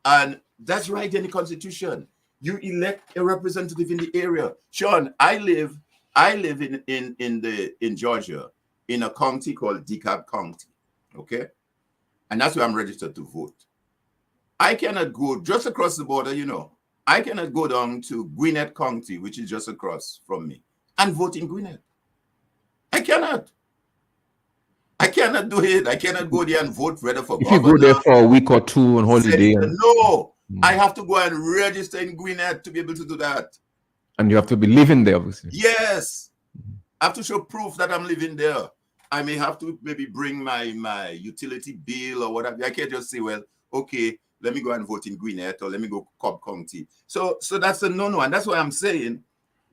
and that's right in the Constitution. You elect a representative in the area. Sean, I live in Georgia, in a county called DeKalb County, okay? And that's where I'm registered to vote. I cannot go just across the border, you know. I cannot go down to Gwinnett County, which is just across from me, and vote in Gwinnett. I cannot. I cannot do it. I cannot go there and vote whether for If governor. you go there for a week or two on holiday. No, I have to go and register in Gwinnett to be able to do that. And you have to be living there, obviously. Yes. I have to show proof that I'm living there. I may have to maybe bring my utility bill or whatever. I can't just say, well, okay, let me go and vote in Gwinnett or let me go Cobb County. So that's a no-no. And that's why I'm saying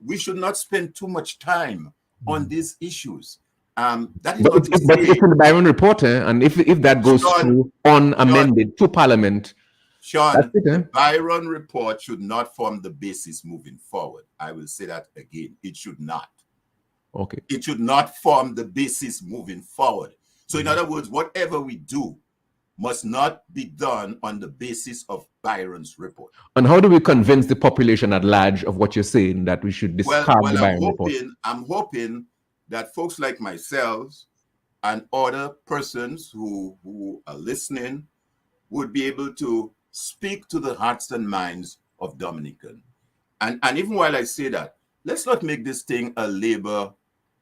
we should not spend too much time on these issues. That is But it's in the Byron report, and if that goes through unamended to Parliament, Sean, that's it, the Byron report should not form the basis moving forward. I will say that again. It should not. Okay. It should not form the basis moving forward. So in other words, whatever we do must not be done on the basis of Byron's report. And how do we convince the population at large of what you're saying, that we should discard the Byron report? I'm hoping that folks like myself and other persons who are listening would be able to speak to the hearts and minds of Dominican. And even while I say that, let's not make this thing a Labour,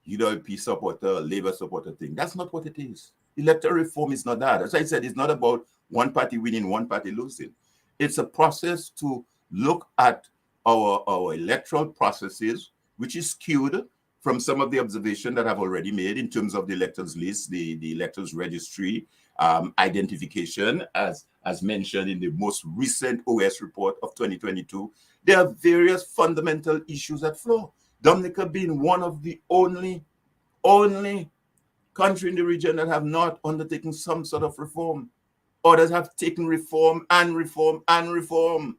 UWP supporter, Labour supporter thing. That's not what it is. Electoral reform is not that. As I said, it's not about one party winning, one party losing. It's a process to look at our electoral processes, which is skewed from some of the observation that I've already made in terms of the electors list, the electors registry, identification, as mentioned in the most recent OS report of 2022. There are various fundamental issues at floor. Dominica being one of the only country in the region that have not undertaken some sort of reform. Others have taken reform and reform and reform.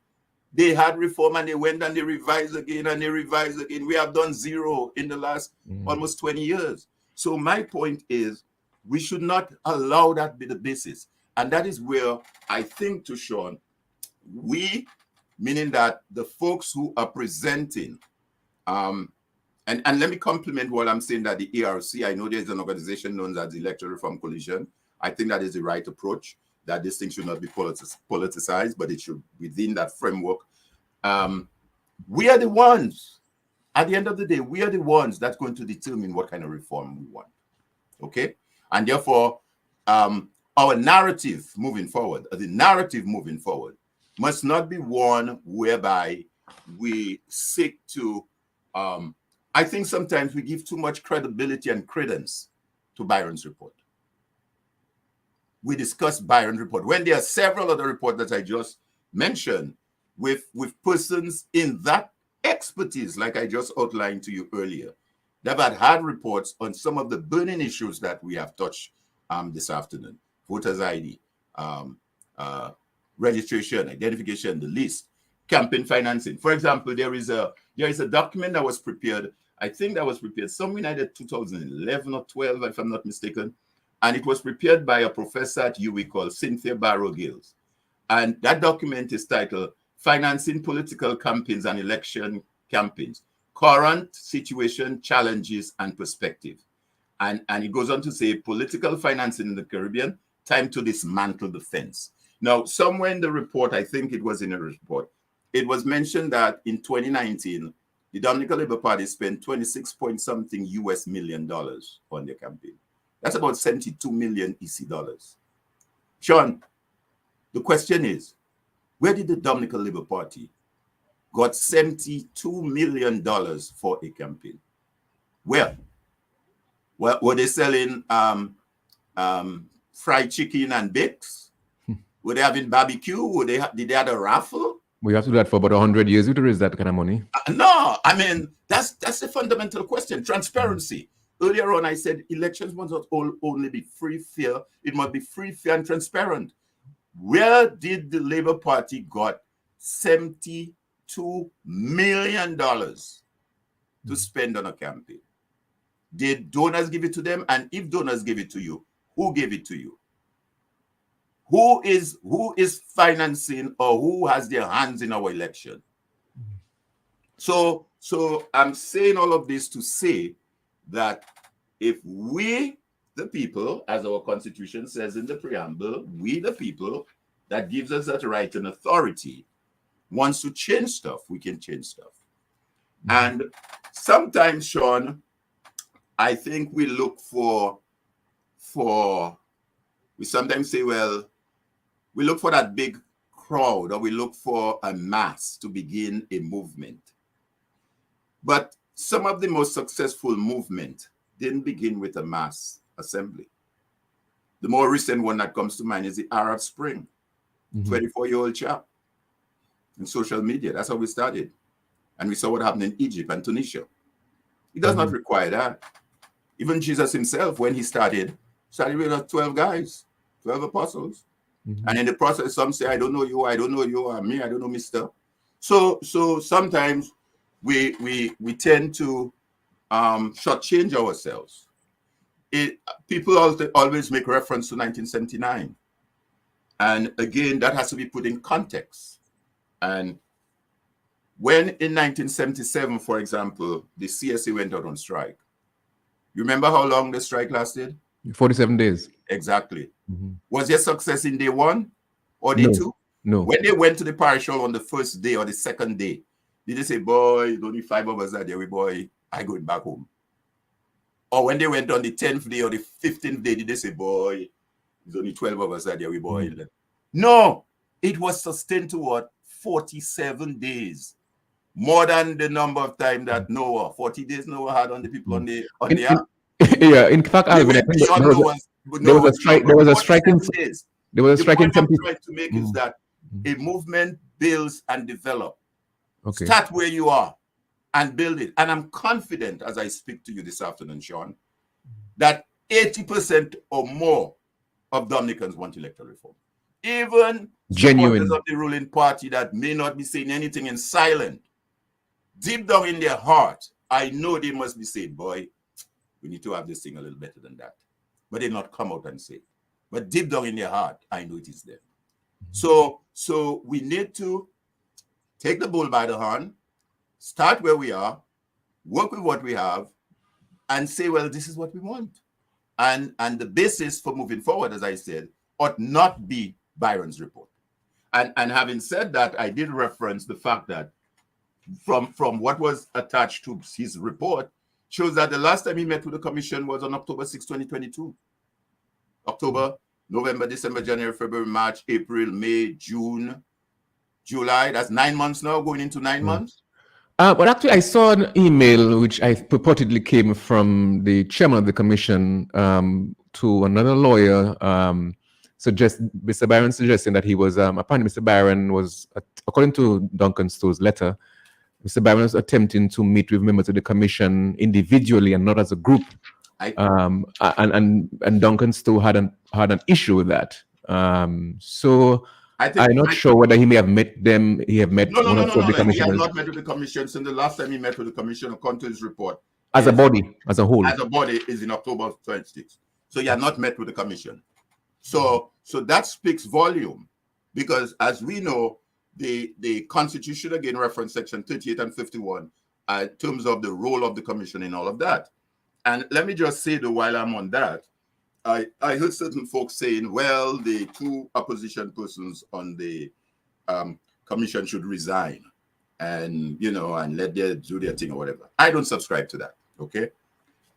They had reform and they went and they revised again and they revised again. We have done zero in the last almost 20 years. So my point is, we should not allow that be the basis. And that is where I think, to Sean, we, meaning that the folks who are presenting, and let me compliment what I'm saying, that the ERC, I know there's an organization known as the Electoral Reform Coalition. I think that is the right approach, that this thing should not be politicized, but it should be within that framework. We are the ones, at the end of the day, we are the ones that's going to determine what kind of reform we want. Okay? And therefore, our narrative moving forward, must not be one whereby we seek to, I think sometimes we give too much credibility and credence to Byron's report. We discuss Byron's report when there are several other reports that I just mentioned with persons in that expertise, like I just outlined to you earlier. They've had reports on some of the burning issues that we have touched this afternoon: voters ID, registration, identification, the list, campaign financing. For example, there is a document that was prepared. I think that was prepared somewhere in either 2011 or 12, if I'm not mistaken. And it was prepared by a professor at UWI called Cynthia Barrow-Gills. And that document is titled Financing Political Campaigns and Election Campaigns: Current Situation, Challenges, and Perspective. And it goes on to say, political financing in the Caribbean, time to dismantle the fence. Now, somewhere in the report, I think it was in a report, it was mentioned that in 2019, the Dominican Labour Party spent 26-point-something US million on their campaign. That's about 72 million EC dollars. Sean, the question is, where did the Dominican Labour Party got $72 million for a campaign? Where? Well, were they selling fried chicken and bakes? Were they having barbecue? Did they have a raffle? We have to do that for about 100 years to raise that kind of money. No, I mean, that's a fundamental question. Transparency. Earlier on, I said elections must not only be free, fair. It must be free, fair, and transparent. Where did the Labour Party got $72 million to spend on a campaign? Did donors give it to them? And if donors gave it to you, who gave it to you? Who is financing, or who has their hands in our election? So I'm saying all of this to say that if we, the people, as our constitution says in the preamble, we the people, that gives us that right and authority, wants to change stuff, we can change stuff. And sometimes, Sean, I think we look we sometimes say, well, we look for that big crowd, or we look for a mass to begin a movement. But some of the most successful movement didn't begin with a mass assembly. The more recent one that comes to mind is the Arab Spring, 24-year-old chap in social media. That's how we started. And we saw what happened in Egypt and Tunisia. It does not require that. Even Jesus himself, when he started with 12 guys, 12 apostles. And in the process, some say, I don't know you, I don't know you, or me, I don't know Mr. So sometimes we tend to shortchange ourselves. People always make reference to 1979. And again, that has to be put in context. And when in 1977, for example, the CSA went out on strike, you remember how long the strike lasted? 47 days. Exactly. Was there success in day one or day two? No. When they went to the parish hall on the first day or the second day, did they say, boy, there's only 5 of us that day, boy, I going back home? Or when they went on the 10th day or the 15th day, did they say, boy, there's only 12 of us that day, boy? No, it was sustained to what? 47 days. More than the number of time that Noah, 40 days Noah had on the people on the ark. Yeah, in fact, Alvin, I think there was a strike. There was a strike in. There was a strike in. The point I'm trying to make is that a movement builds and develops. Okay. Start where you are and build it. And I'm confident, as I speak to you this afternoon, Sean, that 80% or more of Dominicans want electoral reform. Even genuine supporters of the ruling party that may not be saying anything in silent, deep down in their heart, I know they must be saying, boy, we need to have this thing a little better than that. But they not come out and say it. But deep down in their heart, I know it is there. So we need to take the bull by the horn, start where we are, work with what we have, and say, well, this is what we want. And the basis for moving forward, as I said, ought not be Byron's report. And having said that, I did reference the fact that from what was attached to his report, shows that the last time he met with the commission was on October 6, 2022. October, November, December, January, February, March, April, May, June, July. That's 9 months now, going into 9 months. But actually, I saw an email which I purportedly came from the chairman of the commission to another lawyer, Mr. Byron suggesting that he was, apparently Mr. Byron was, according to Duncan Stowe's letter, Mr. Byron was attempting to meet with members of the commission individually and not as a group. And Duncan Stowe had an issue with that. So I'm not sure whether he may have met them. He have met one or two of the commissioners. He has not met with the commission since the last time he met with the commission, according to his report. As a body, as a whole. As a body is in October 26th. So he had not met with the commission. So that speaks volume, because as we know, the Constitution, again, reference section 38 and 51, in terms of the role of the commission and all of that. And let me just say, though, while I'm on that, I heard certain folks saying, well, the 2 opposition persons on the commission should resign and, and let them do their thing or whatever. I don't subscribe to that, okay?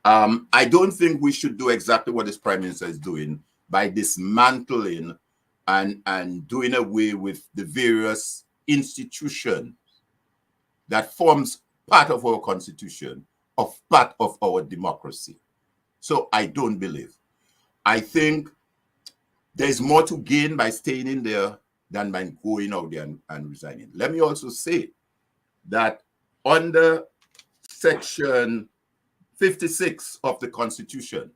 I don't think we should do exactly what this prime minister is doing by dismantling and doing away with the various institutions that forms part of our constitution, of part of our democracy. So I don't believe. I think there's more to gain by staying in there than by going out there and resigning. Let me also say that under Section 56 of the Constitution,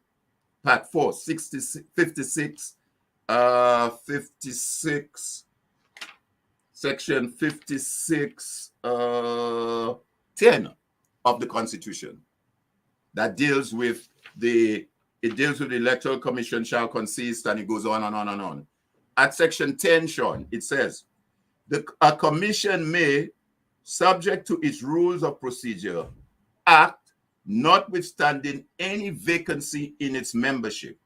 Part 4, 56, Section 56, 10 of the Constitution, that deals with the Electoral Commission shall consist, and it goes on and on and on. At Section 10, Sean, it says, a commission may, subject to its rules of procedure, act notwithstanding any vacancy in its membership,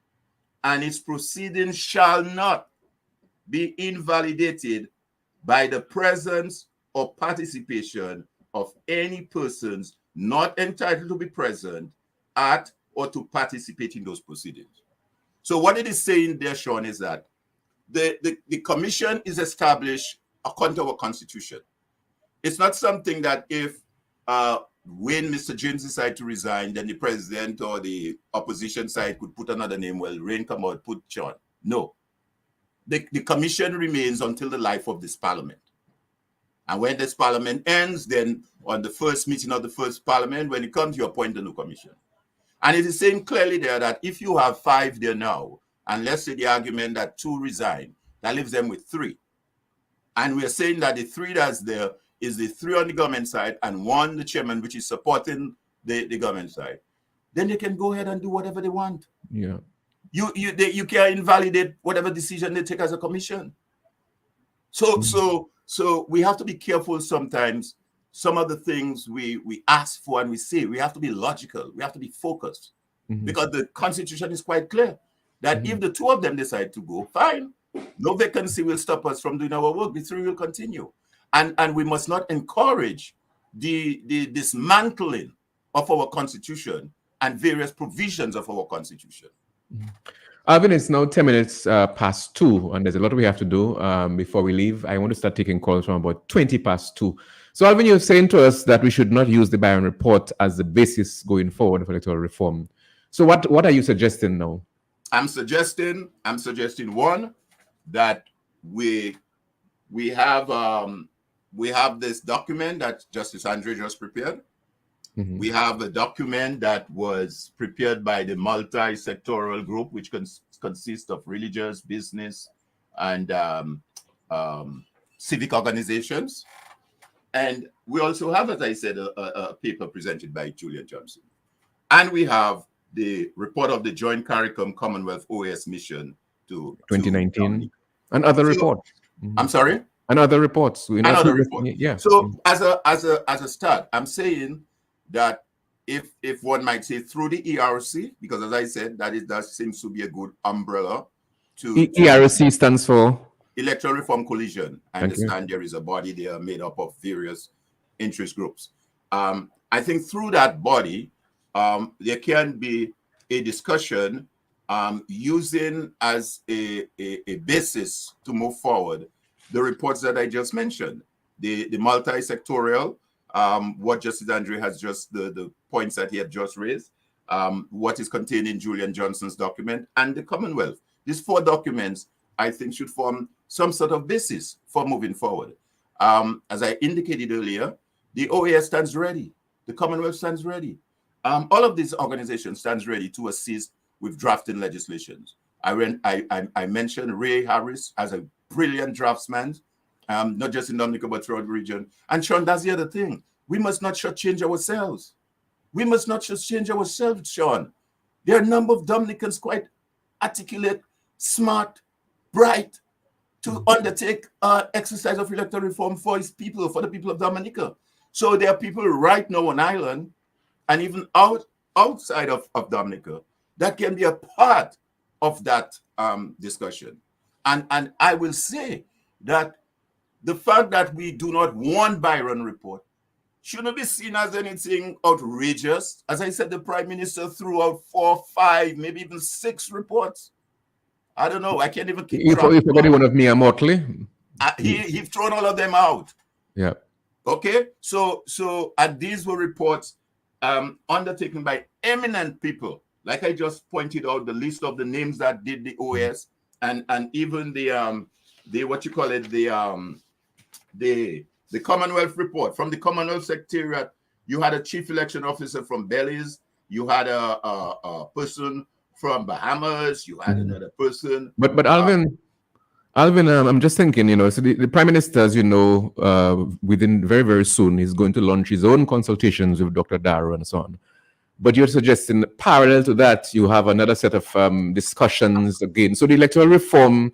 and its proceedings shall not be invalidated by the presence or participation of any persons not entitled to be present at or to participate in those proceedings. So what it is saying there, Sean, is that the commission is established according to our Constitution. It's not something that if when Mr. James decided to resign, then the president or the opposition side could put another name. Well, Rain come out, put Sean. No. The commission remains until the life of this parliament. And when this parliament ends, then on the first meeting of the first parliament, when it comes, you appoint a new commission. And it is saying clearly there that if you have 5 there now, and let's say the argument that 2 resign, that leaves them with 3. And we're saying that the 3 that's there is the 3 on the government side and 1, the chairman, which is supporting the government side. Then they can go ahead and do whatever they want. Yeah. You can invalidate whatever decision they take as a commission. So we have to be careful sometimes. Some of the things we ask for and we say, we have to be logical. We have to be focused. Because the Constitution is quite clear that if the 2 of them decide to go, fine. No vacancy will stop us from doing our work. The 3 will continue. And we must not encourage the dismantling of our Constitution and various provisions of our Constitution. Alvin, it's now 10 minutes past 2, and there's a lot we have to do before we leave. I want to start taking calls from about 20 past 2. So, Alvin, you're saying to us that we should not use the Byron report as the basis going forward for electoral reform. So, what are you suggesting now? I'm suggesting 1, that we have this document that Justice Andre just prepared. We have a document that was prepared by the multi-sectoral group, which consists of religious, business, and civic organizations. And we also have, as I said, a paper presented by Julian Johnson. And we have the report of the Joint CARICOM Commonwealth OAS mission to 2019 and other reports. I'm sorry? And other reports. Another report. Yeah. So as a start, I'm saying that if one might say through the ERC, because as I said, that seems to be a good umbrella to ERC stands for Electoral Reform Coalition. I understand there is a body there made up of various interest groups. I think through that body, there can be a discussion using as a basis to move forward the reports that I just mentioned, the multi-sectorial, what Justice Andre has just, the points that he had just raised, what is contained in Julian Johnson's document, and the Commonwealth. These 4 documents, I think, should form some sort of basis for moving forward. As I indicated earlier, the OAS stands ready. The Commonwealth stands ready. All of these organizations stands ready to assist with drafting legislations. I mentioned Ray Harris as a brilliant draftsman, not just in Dominica, but throughout the region. And Sean, that's the other thing. We must not shortchange ourselves. We must not shortchange ourselves, Sean. There are a number of Dominicans quite articulate, smart, bright, to undertake exercise of electoral reform for his people, for the people of Dominica. So there are people right now on island and even outside of Dominica that can be a part of that discussion. And I will say that the fact that we do not want Byron report shouldn't be seen as anything outrageous. As I said, the Prime Minister threw out 4, 5, maybe even 6 reports. I don't know. I can't even keep track. You forgot one of Mia Motley. He's thrown all of them out. Yeah. Okay. So and these were reports undertaken by eminent people. Like I just pointed out, the list of the names that did the OS and even the what you call it, the Commonwealth report. From the Commonwealth Secretariat, you had a chief election officer from Belize, you had a person from Bahamas, you had another person. But Alvin, I'm just thinking, so the Prime Minister, as you know, within very, very soon, is going to launch his own consultations with Dr. Darrow and so on. But you're suggesting parallel to that, you have another set of discussions again. So the electoral reform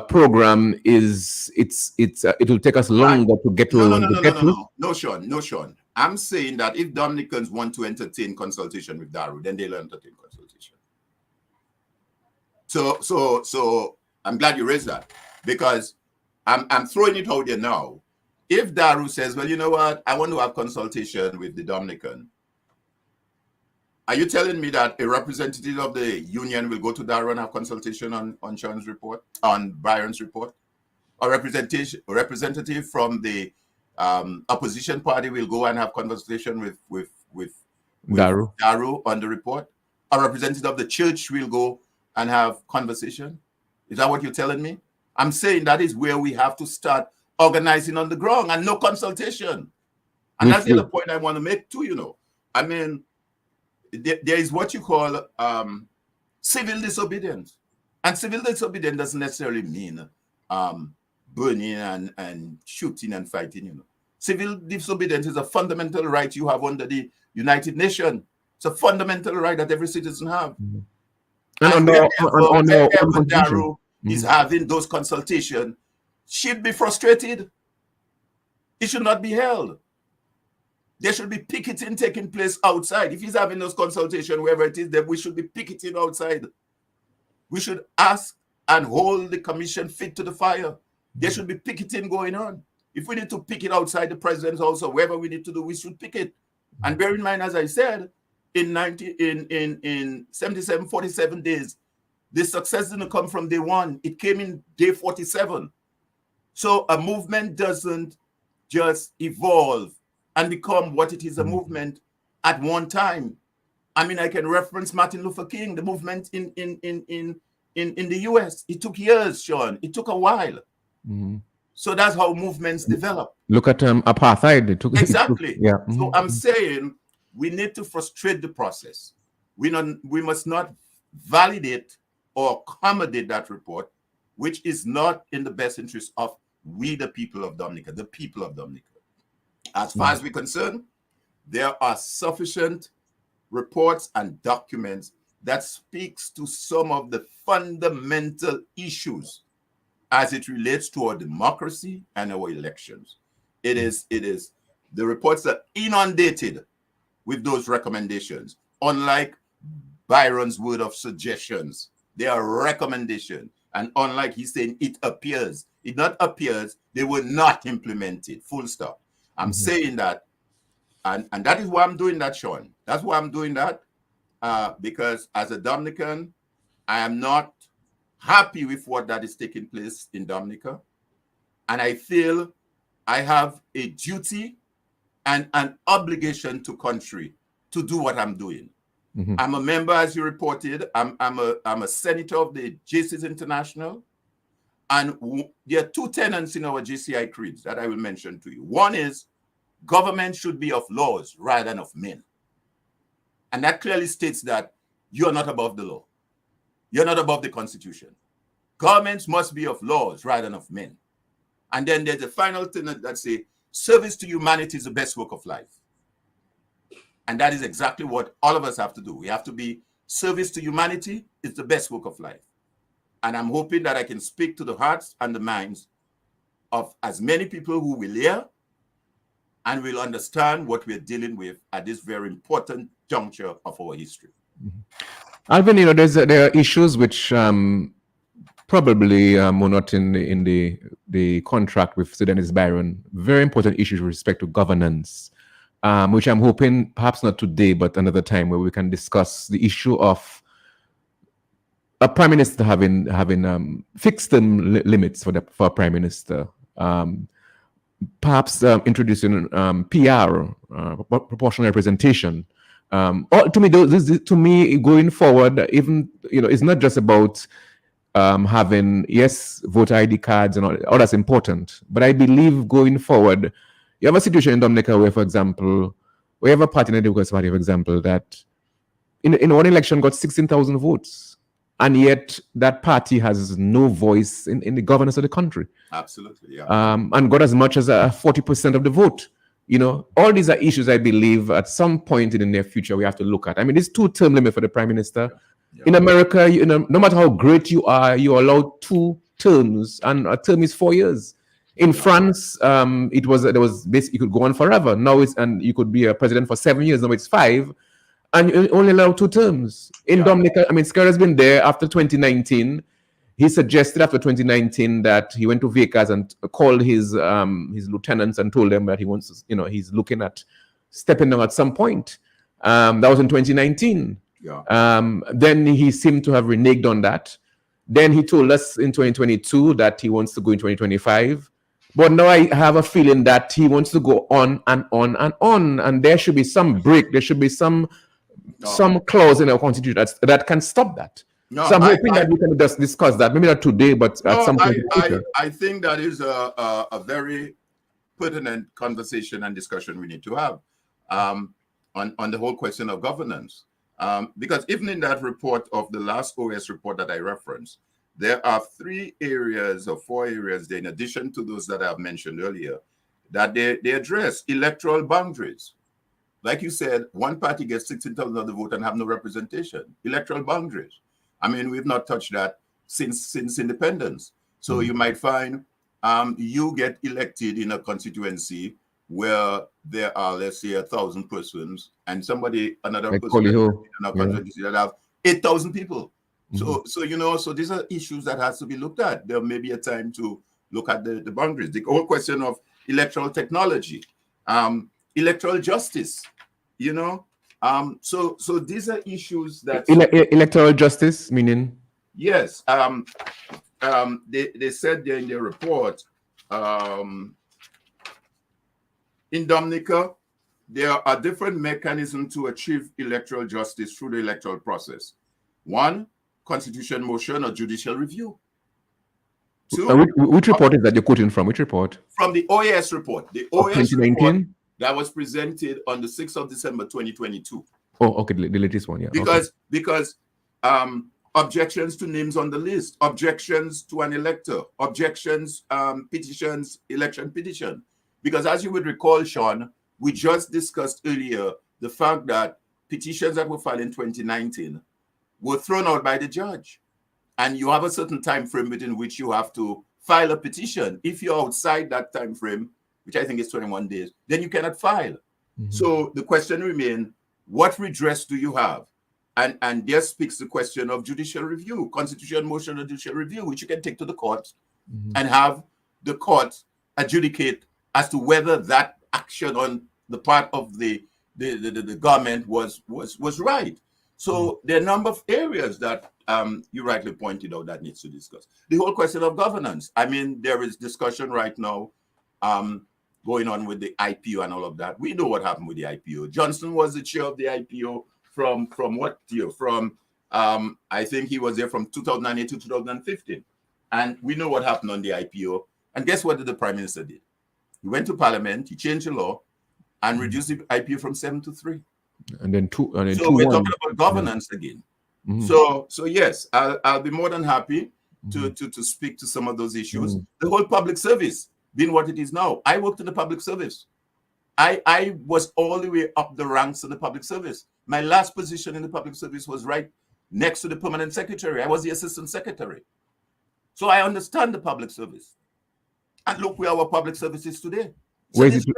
program it will take us longer to get to. No, Sean. I'm saying that if Dominicans want to entertain consultation with Darrow, then they'll entertain consultation. So I'm glad you raised that, because I'm throwing it out there now. If Darrow says, well, you know what, I want to have consultation with the Dominican, are you telling me that a representative of the union will go to Darrow and have consultation on Sean's report, on Byron's report? A representative from the opposition party will go and have conversation with Darrow on the report? A representative of the church will go and have conversation? Is that what you're telling me? I'm saying that is where we have to start organizing on the ground, and no consultation. And that's the other point I want to make too, I mean, there is what you call civil disobedience. And civil disobedience doesn't necessarily mean burning and shooting and fighting, Civil disobedience is a fundamental right you have under the United Nations. It's a fundamental right that every citizen have. And whenever Darrow is having those consultations, should be frustrated. It should not be held. There should be picketing taking place outside. If he's having those consultations, wherever it is, then we should be picketing outside. We should ask and hold the commission fit to the fire. There should be picketing going on. If we need to picket outside the president's house or wherever we need to do, we should picket. And bear in mind, as I said, in 77, 47 days, the success didn't come from day one. It came in day 47. So a movement doesn't just evolve and become what it is, a movement at one time. I mean, I can reference Martin Luther King, the movement in the US. It took years, Sean. It took a while. So that's how movements develop. Look at apartheid. Exactly. Yeah. So I'm saying we need to frustrate the process. We must not validate or accommodate that report, which is not in the best interest of we, the people of Dominica, the people of Dominica. As far as we're concerned, there are sufficient reports and documents that speaks to some of the fundamental issues as it relates to our democracy and our elections. It is the reports are inundated with those recommendations. Unlike Byron's word of suggestions, they are recommendations. And unlike he's saying it appears, it not appears, they were not implemented, full stop. I'm saying that, and that is why I'm doing that, Sean. That's why I'm doing that, because as a Dominican, I am not happy with what that is taking place in Dominica. And I feel I have a duty and an obligation to country to do what I'm doing. I'm a member, as you reported. I'm a senator of the JCs International. And there are two tenets in our JCI creeds that I will mention to you. One is government should be of laws rather than of men. And that clearly states that you are not above the law. You're not above the Constitution. Governments must be of laws rather than of men. And then there's a final tenet that says service to humanity is the best work of life. And that is exactly what all of us have to do. We have to be service to humanity is the best work of life. And I'm hoping that I can speak to the hearts and the minds of as many people who will hear and will understand what we're dealing with at this very important juncture of our history. Alvin, there are issues which probably were not in the contract with Sir Dennis Byron. Very important issues with respect to governance, which I'm hoping perhaps not today, but another time where we can discuss the issue of a prime minister having fixed limits for a prime minister. Perhaps introducing PR, proportional representation. To me, going forward, even it's not just about having, yes, voter ID cards and all that's important. But I believe going forward, you have a situation in Dominica where, for example, we have a party in the Democratic Party, for example, that in one election got 16,000 votes. And yet that party has no voice in the governance of the country. Absolutely, yeah. And got as much as 40% of the vote. All these are issues I believe at some point in the near future we have to look at. I mean, this 2-term limit for the prime minister. Yeah. In America, no matter how great you are allowed 2 terms, and a term is 4 years. In France, there was basically, you could go on forever. Now and you could be a president for 7 years. Now it's 5. And you only allow 2 terms. In Dominica, I mean, Scott has been there after 2019. He suggested after 2019 that he went to Vickers and called his lieutenants and told them that he wants to, he's looking at stepping down at some point. That was in 2019. Yeah. Then he seemed to have reneged on that. Then he told us in 2022 that he wants to go in 2025. But now I have a feeling that he wants to go on and on and on. And there should be some break. There should be some clause in our constitution that can stop that. No, so I'm hoping that we can just discuss that. Maybe not today, but at some point. I think that is a very pertinent conversation and discussion we need to have on the whole question of governance. Because even in that report of the last OAS report that I referenced, there are 3 areas or 4 areas there, in addition to those that I've mentioned earlier, that they address electoral boundaries. Like you said, one party gets 16,000 of the vote and have no representation. Electoral boundaries. I mean, we've not touched that since independence. So you might find you get elected in a constituency where there are, let's say, 1,000 persons, and another like person in a constituency that have 8,000 people. So so these are issues that has to be looked at. There may be a time to look at the boundaries. The whole question of electoral technology, electoral justice, so these are issues that electoral justice, meaning? Yes. They said there in their report, in Dominica, there are different mechanisms to achieve electoral justice through the electoral process. 1, constitution motion or judicial review. 2, which report is that you're quoting from? Which report? From the OAS report. The OAS 2019? report that was presented on the 6th of December, 2022. Oh, okay, the latest one, yeah. Because objections to names on the list, objections to an elector, objections, petitions, election petition. Because as you would recall, Sean, we just discussed earlier the fact that petitions that were filed in 2019 were thrown out by the judge. And you have a certain time frame within which you have to file a petition. If you're outside that time frame, which I think is 21 days, then you cannot file. So the question remains, what redress do you have? And there speaks the question of judicial review, constitutional motion or judicial review, which you can take to the court and have the court adjudicate as to whether that action on the part of the government was right. So there are a number of areas that you rightly pointed out that needs to discuss. The whole question of governance. I mean, there is discussion right now going on with the IPO and all of that. We know what happened with the IPO. Johnson was the chair of the IPO from what year? From I think he was there from 2008 to 2015. And we know what happened on the IPO. And guess what the Prime Minister did? He went to Parliament, he changed the law and reduced the IPO from 7 to 3. And then 2. And then so we're talking about governance again. So yes, I'll be more than happy to speak to some of those issues. The whole public service being what it is now. I worked in the public service. I was all the way up the ranks in the public service. My last position in the public service was right next to the permanent secretary. I was the assistant secretary. So I understand the public service. And look where our public service is today. So It is the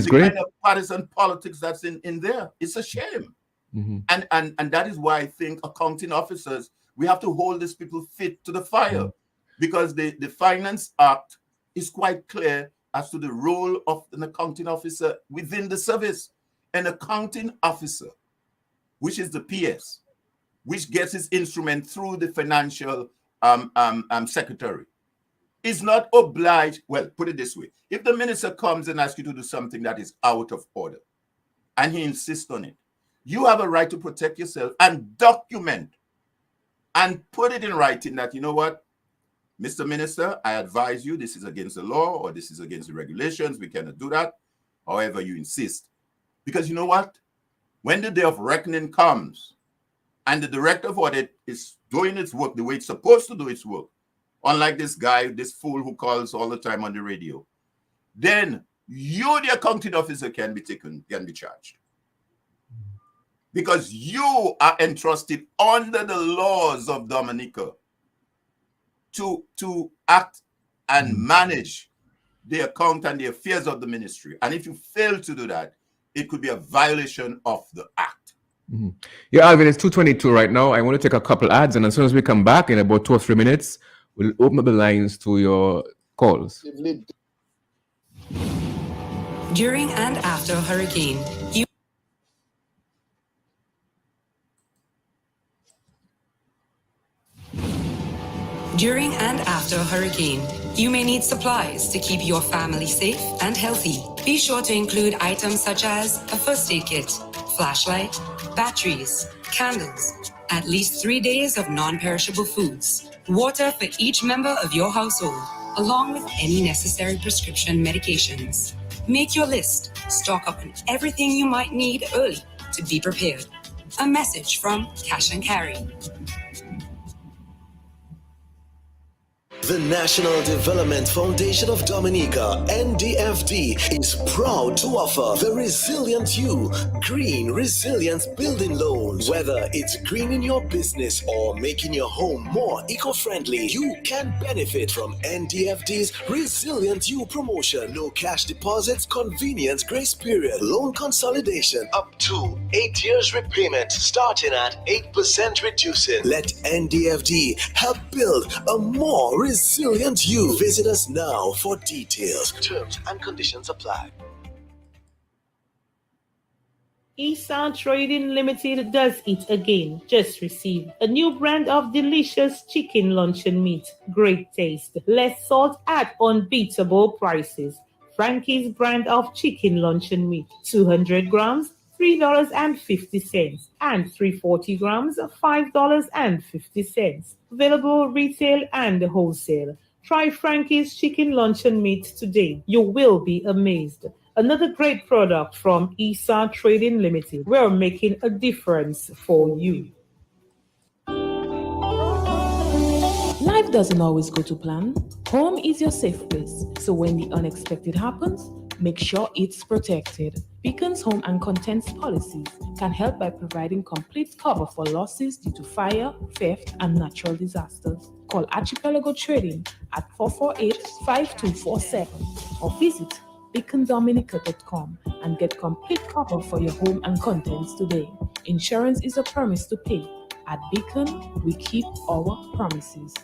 great. kind of partisan politics that's in there. It's a shame. And that is why I think accounting officers, we have to hold these people fit to the fire, because the Finance Act is quite clear as to the role of an accounting officer within the service. An accounting officer, which is the PS, which gets its instrument through the financial secretary, is not obliged. Well, put it this way. If the minister comes and asks you to do something that is out of order, and he insists on it, you have a right to protect yourself and document and put it in writing that, you know what, Mr. Minister, I advise you, this is against the law or this is against the regulations. We cannot do that. However, you insist. Because you know what? When the day of reckoning comes and the director of audit is doing its work the way it's supposed to do its work, unlike this guy, this fool who calls all the time on the radio, then you, the accounting officer, can be charged. Because you are entrusted under the laws of Dominica to act and manage the account and the affairs of the ministry. And if you fail to do that, it could be a violation of the act. Mm-hmm. Yeah, Alvin, it's 2:22 right now. I want to take a couple ads, and as soon as we come back in about 2 or 3 minutes, we'll open up the lines to your calls. During and after a hurricane, During and after a hurricane, you may need supplies to keep your family safe and healthy. Be sure to include items such as a first aid kit, flashlight, batteries, candles, at least 3 days of non-perishable foods, water for each member of your household, along with any necessary prescription medications. Make your list, stock up on everything you might need early to be prepared. A message from Cash and Carry. The National Development Foundation of Dominica, NDFD, is proud to offer the Resilient You Green Resilience Building Loans. Whether it's greening your business or making your home more eco-friendly, you can benefit from NDFD's Resilient You promotion. No cash deposits, convenience, grace period, loan consolidation, up to 8 years repayment, starting at 8% reducing. Let NDFD help build a more resilient you. Visit us now for details. Terms and conditions apply. Esan Trading Limited does it again. Just received a new brand of delicious chicken luncheon meat. Great taste, less salt at unbeatable prices. Frankie's brand of chicken luncheon meat, 200 grams, $3.50, and 340 grams, $5.50. Available retail and wholesale. Try Frankie's chicken luncheon meat today. You will be amazed. Another great product from Esan Trading Limited. We're making a difference for you. Life doesn't always go to plan. Home is your safe place. So when the unexpected happens, make sure it's protected. Beacon's home and contents policies can help by providing complete cover for losses due to fire, theft, and natural disasters. Call Archipelago Trading at 448-5247 or visit beacondominica.com and get complete cover for your home and contents today. Insurance is a promise to pay. At Beacon, we keep our promises.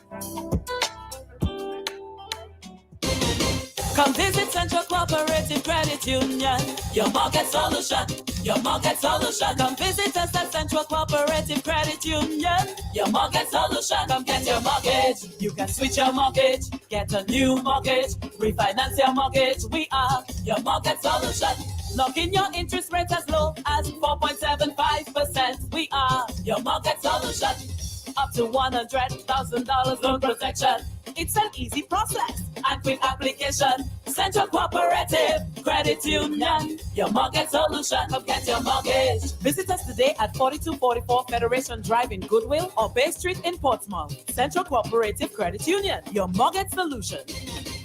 Come visit Central Cooperative Credit Union, your market solution, your market solution. Come visit us at Central Cooperative Credit Union, your market solution. Come get your mortgage. You can switch your mortgage, get a new mortgage, refinance your mortgage. We are your market solution. Lock in your interest rate as low as 4.75%. We are your market solution. Up to $100,000 loan protection. It's an easy process and quick application. Central Cooperative Credit Union, your mortgage solution. Come get your mortgage. Visit us today at 4244 Federation Drive in Goodwill or Bay Street in Portsmouth. Central Cooperative Credit Union, your mortgage solution.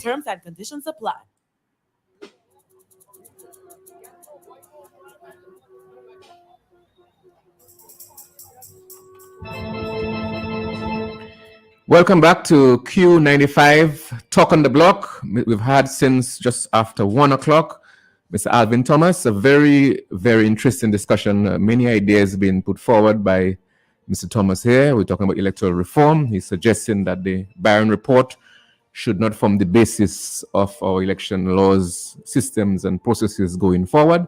Terms and conditions apply. Welcome back to Q95 Talk on the Block. We've had since just after 1 o'clock Mr. Alvin Thomas, a very, very interesting discussion. Many ideas being put forward by Mr. Thomas here. We're talking about electoral reform. He's suggesting that the Barron report should not form the basis of our election laws, systems, and processes going forward.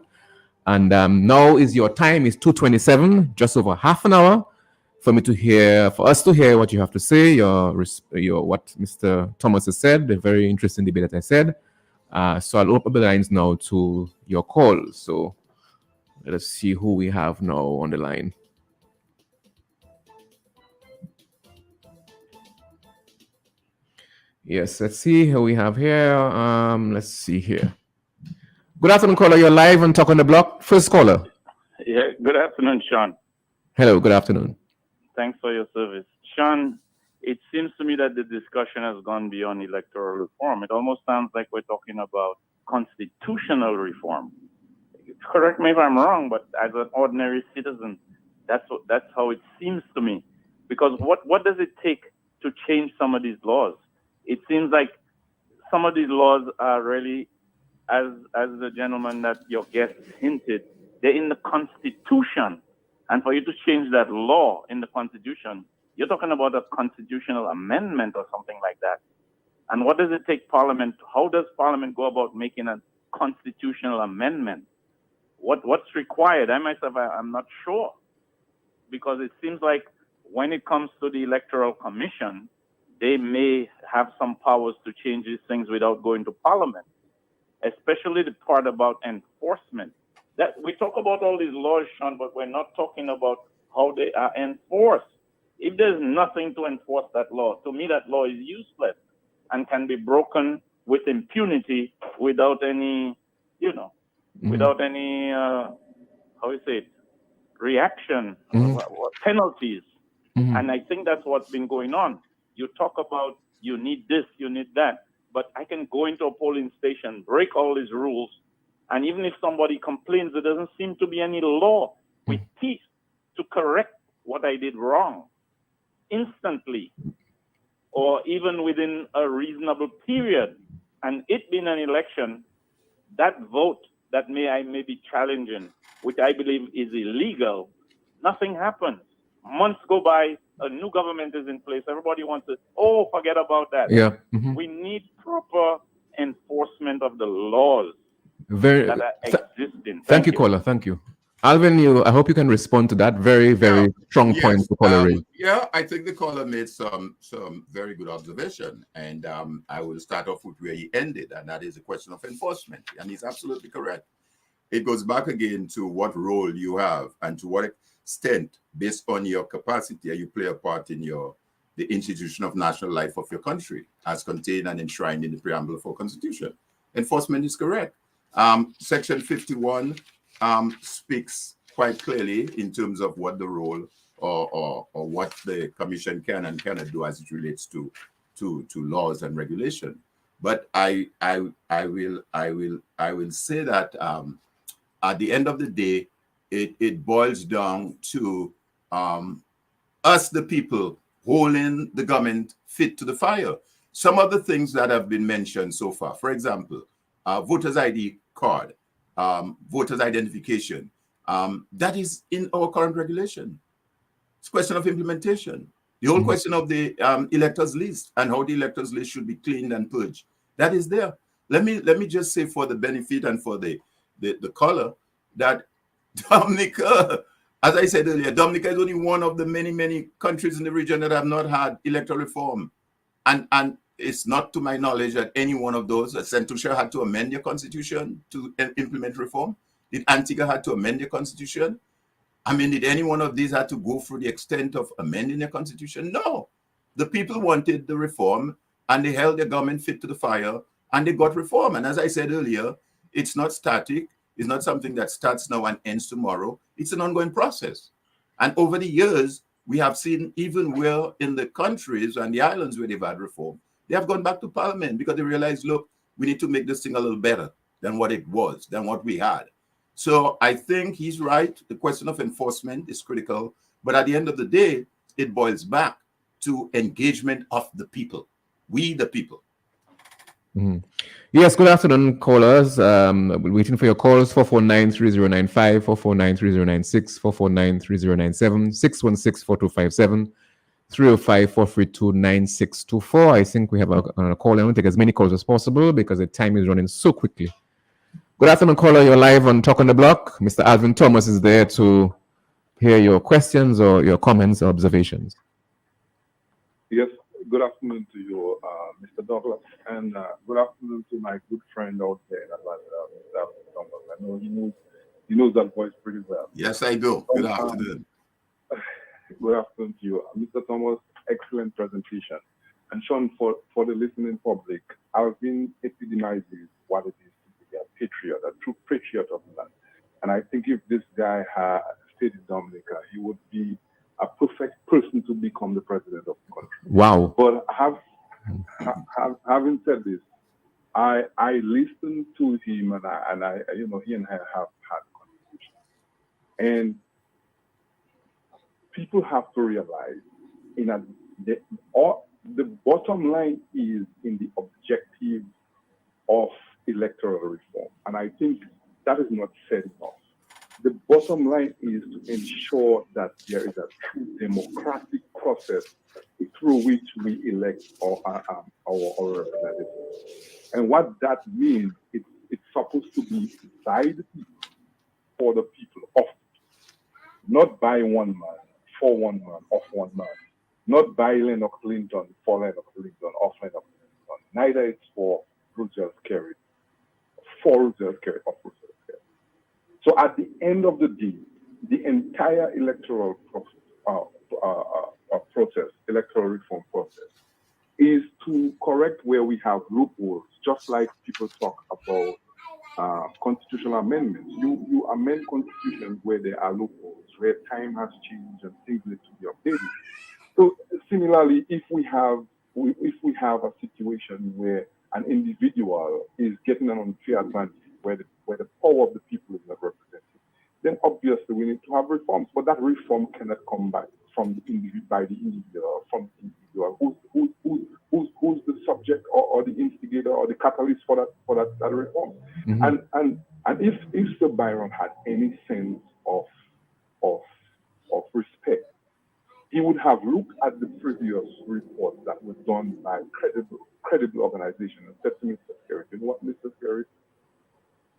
And now is your time. It's 2:27, just over half an hour for us to hear what you have to say, your what Mr. Thomas has said, a very interesting debate that I said. So I'll open the lines now to your calls. So let us see who we have now on the line. Yes, let's see who we have here. Let's see here. Good afternoon, caller. You're live on Talk on the Block. First caller. Yeah, good afternoon, Sean. Hello, good afternoon. Thanks for your service. Sean, it seems to me that the discussion has gone beyond electoral reform. It almost sounds like we're talking about constitutional reform. Correct me if I'm wrong, but as an ordinary citizen, that's how it seems to me. Because what does it take to change some of these laws? It seems like some of these laws are really, as the gentleman that your guest hinted, they're in the Constitution. And for you to change that law in the Constitution, you're talking about a constitutional amendment or something like that. And what does it take Parliament? How does Parliament go about making a constitutional amendment? What's required? I myself, I'm not sure. Because it seems like when it comes to the Electoral Commission, they may have some powers to change these things without going to Parliament, especially the part about enforcement. That we talk about all these laws, Sean, but we're not talking about how they are enforced. If there's nothing to enforce that law, to me that law is useless and can be broken with impunity without any, without any, reaction, penalties. And I think that's what's been going on. You talk about you need this, you need that, but I can go into a polling station, break all these rules, and even if somebody complains, there doesn't seem to be any law with teeth to correct what I did wrong instantly, or even within a reasonable period. And it being an election, that vote that I may be challenging, which I believe is illegal, nothing happens. Months go by, a new government is in place. Everybody wants to, forget about that. Yeah. We need proper enforcement of the laws that are existing. Thank you, caller. Thank you. Alvin, I hope you can respond to that very, very strong point the caller raised. Yeah, I think the caller made some very good observation, and I will start off with where he ended, and that is the question of enforcement. And he's absolutely correct. It goes back again to what role you have and to what extent, based on your capacity, you play a part in the institution of national life of your country, as contained and enshrined in the preamble of our Constitution. Enforcement is correct. Section 51 speaks quite clearly in terms of what the role or what the commission can and cannot do as it relates to laws and regulation. But I will say that at the end of the day, it boils down to us, the people, holding the government fit to the fire. Some of the things that have been mentioned so far, for example, voters ID card, voters identification, that is in our current regulation. It's a question of implementation. The whole question of the electors list and how the electors list should be cleaned and purged, that is there. Let me just say, for the benefit and for the caller, that Dominica, as I said earlier, Dominica is only one of the many countries in the region that have not had electoral reform. And it's not to my knowledge that any one of those, St. Lucia had to amend their constitution to implement reform. Did Antigua had to amend their constitution? I mean, did any one of these have to go through the extent of amending their constitution? No. The people wanted the reform, and they held their government fit to the fire, and they got reform. And as I said earlier, it's not static. It's not something that starts now and ends tomorrow. It's an ongoing process. And over the years, we have seen, even where in the countries and the islands where they've had reform, they have gone back to Parliament because they realized, look, we need to make this thing a little better than what it was, than what we had. So I think he's right. The question of enforcement is critical. But at the end of the day, it boils back to engagement of the people. We, the people. Yes, good afternoon, callers. We're waiting for your calls. 449-3095, 449-3096, 449-3097, 616-4257, 305-432-9624. I think we have a call. I want to take as many calls as possible because the time is running so quickly. Good afternoon, caller. You're live on Talk on the Block. Mr. Alvin Thomas is there to hear your questions or your comments or observations. Yes, good afternoon to you, Mr. Douglas, and good afternoon to my good friend out there, Mr. Thomas. I know he knows that voice pretty well. Yes, I do. Good afternoon. Good afternoon to you, Mr. Thomas. Excellent presentation, And Sean, for the listening public, Alvin epitomizes what it is to be a patriot, a true patriot of the land. And I think if this guy had stayed in Dominica, he would be a perfect person to become the president of the country. Wow. But having said this, I listened to him, and I he and I have had conversations. And people have to realize the bottom line is in the objective of electoral reform. And I think that is not said enough. The bottom line is to ensure that there is a true democratic process through which we elect our representatives. And what that means, it's supposed to be by the people, for the people, of the people. Not by one man, for one man, of one man. Not by Lennox Clinton, for Lennox Clinton, of Lennox Clinton. Neither it's for Roosevelt Carey, for Roosevelt Carey, of Roosevelt Carey. So at the end of the day, the entire electoral electoral reform process, is to correct where we have loopholes, just like people talk about constitutional amendments. You amend constitutions where there are loopholes, where time has changed and things need to be updated. So similarly, if we have a situation where an individual is getting an unfair advantage, where the power of the people is not represented, then obviously we need to have reforms. But that reform cannot come by the individual, from the individual who's the subject or the instigator or the catalyst for that reform. Mm-hmm. And if Sir Byron had any sense of respect, he would have looked at the previous reports that were done by credible organizations and said to Mr. Skerrit, you know what, Mr. Skerrit,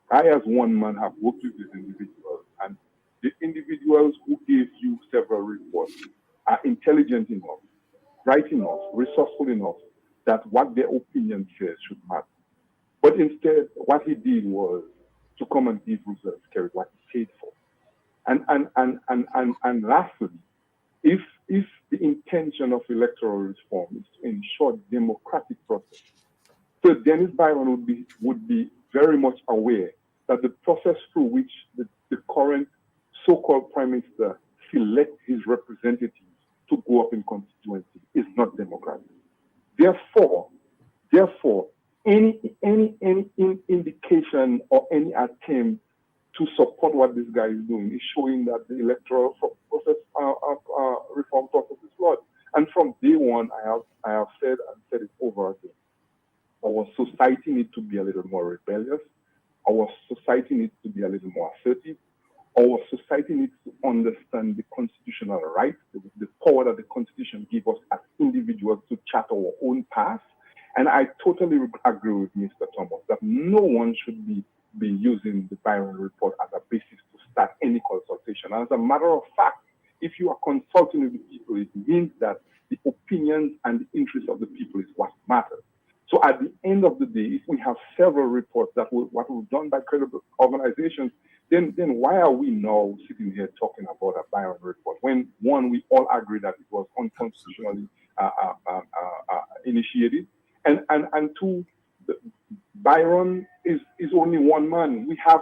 I as one man have worked with these individuals, and the individuals who gave you several reports are intelligent enough, bright enough, resourceful enough that what their opinion says should matter. But instead, what he did was to come and give Roosevelt Skerrit what he paid for. And lastly, if the intention of electoral reform is to ensure democratic process, so Dennis Byron would be very much aware that the process through which the current so-called prime minister selects his representatives to go up in constituency is not democratic. Therefore, any indication or any attempt to support what this guy is doing is showing that the electoral process reform process is flawed. And from day one, I have said and said it over again. Our society needs to be a little more rebellious. Our society needs to be a little more assertive. Our society needs to understand the constitutional right, the power that the Constitution gives us as individuals to chart our own path. And I totally agree with Mr. Thomas that no one should be using the Byron report as a basis to start any consultation. As a matter of fact, if you are consulting with the people, it means that the opinions and the interests of the people is what matters. So at the end of the day, if we have several reports that what was done by credible organizations, then why are we now sitting here talking about a Byron report when, one, we all agree that it was unconstitutionally initiated, and two, Byron is only one man. We have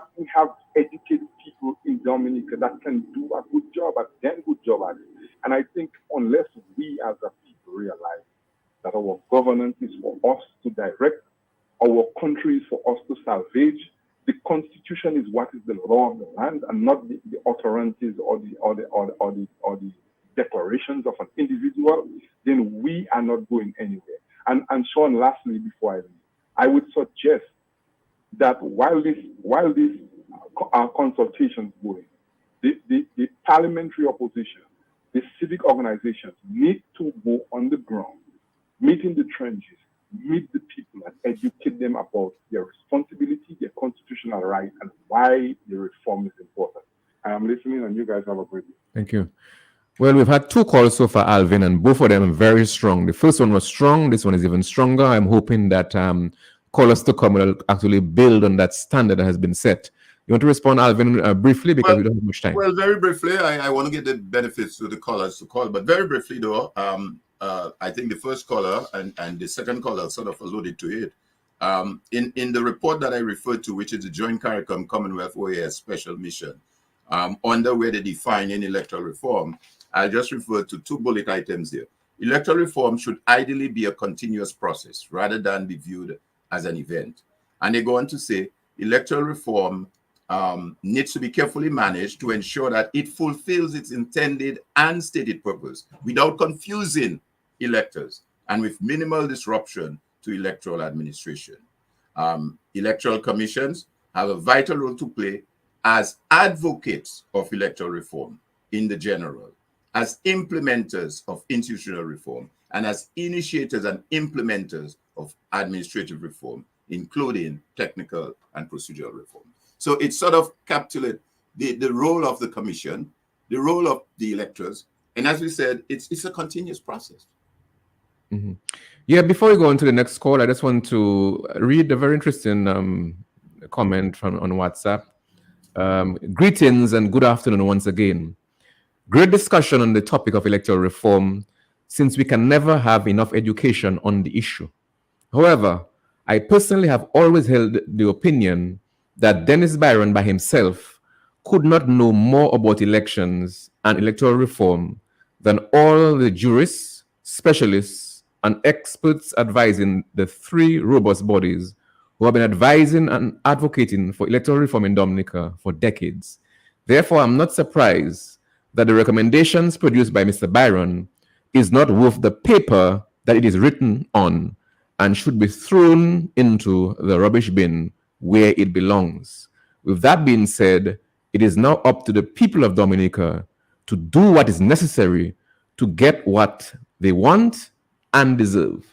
educated people in Dominica that can do a good job, a damn good job at it. And I think unless we as a people realize that our governance is for us to direct, our country is for us to salvage, the Constitution is what is the law of the land, and not the utterances or the declarations of an individual, then we are not going anywhere. And Sean, lastly, before I leave, I would suggest that while this consultation is going, the parliamentary opposition, the civic organizations need to go on the ground, meet in the trenches, meet the people and educate them about their responsibility, their constitutional right, and why the reform is important. I am listening, and you guys have a great day. Thank you. Well, we've had 2 calls so far, Alvin, and both of them are very strong. The first one was strong. This one is even stronger. I'm hoping that callers to come will actually build on that standard that has been set. You want to respond, Alvin, briefly, because we don't have much time? Well, very briefly, I want to get the benefits to the callers to call, but very briefly, though, I think the first caller and the second caller sort of alluded to it. In the report that I referred to, which is the Joint CARICOM Commonwealth OAS Special Mission, under where they define any electoral reform, I just referred to 2 bullet items here. Electoral reform should ideally be a continuous process rather than be viewed as an event. And they go on to say, electoral reform needs to be carefully managed to ensure that it fulfills its intended and stated purpose without confusing electors and with minimal disruption to electoral administration. Electoral commissions have a vital role to play as advocates of electoral reform in the general, as implementers of institutional reform, and as initiators and implementers of administrative reform, including technical and procedural reform. So it sort of captures the role of the commission, the role of the electors, and as we said, it's a continuous process. Mm-hmm. Yeah, before we go on to the next call, I just want to read a very interesting comment on WhatsApp. Greetings and good afternoon once again. Great discussion on the topic of electoral reform, since we can never have enough education on the issue. However, I personally have always held the opinion that Dennis Byron by himself could not know more about elections and electoral reform than all the jurists, specialists, and experts advising the 3 robust bodies who have been advising and advocating for electoral reform in Dominica for decades. Therefore, I'm not surprised that the recommendations produced by Mr. Byron is not worth the paper that it is written on and should be thrown into the rubbish bin where it belongs. With that being said, it is now up to the people of Dominica to do what is necessary to get what they want and deserve.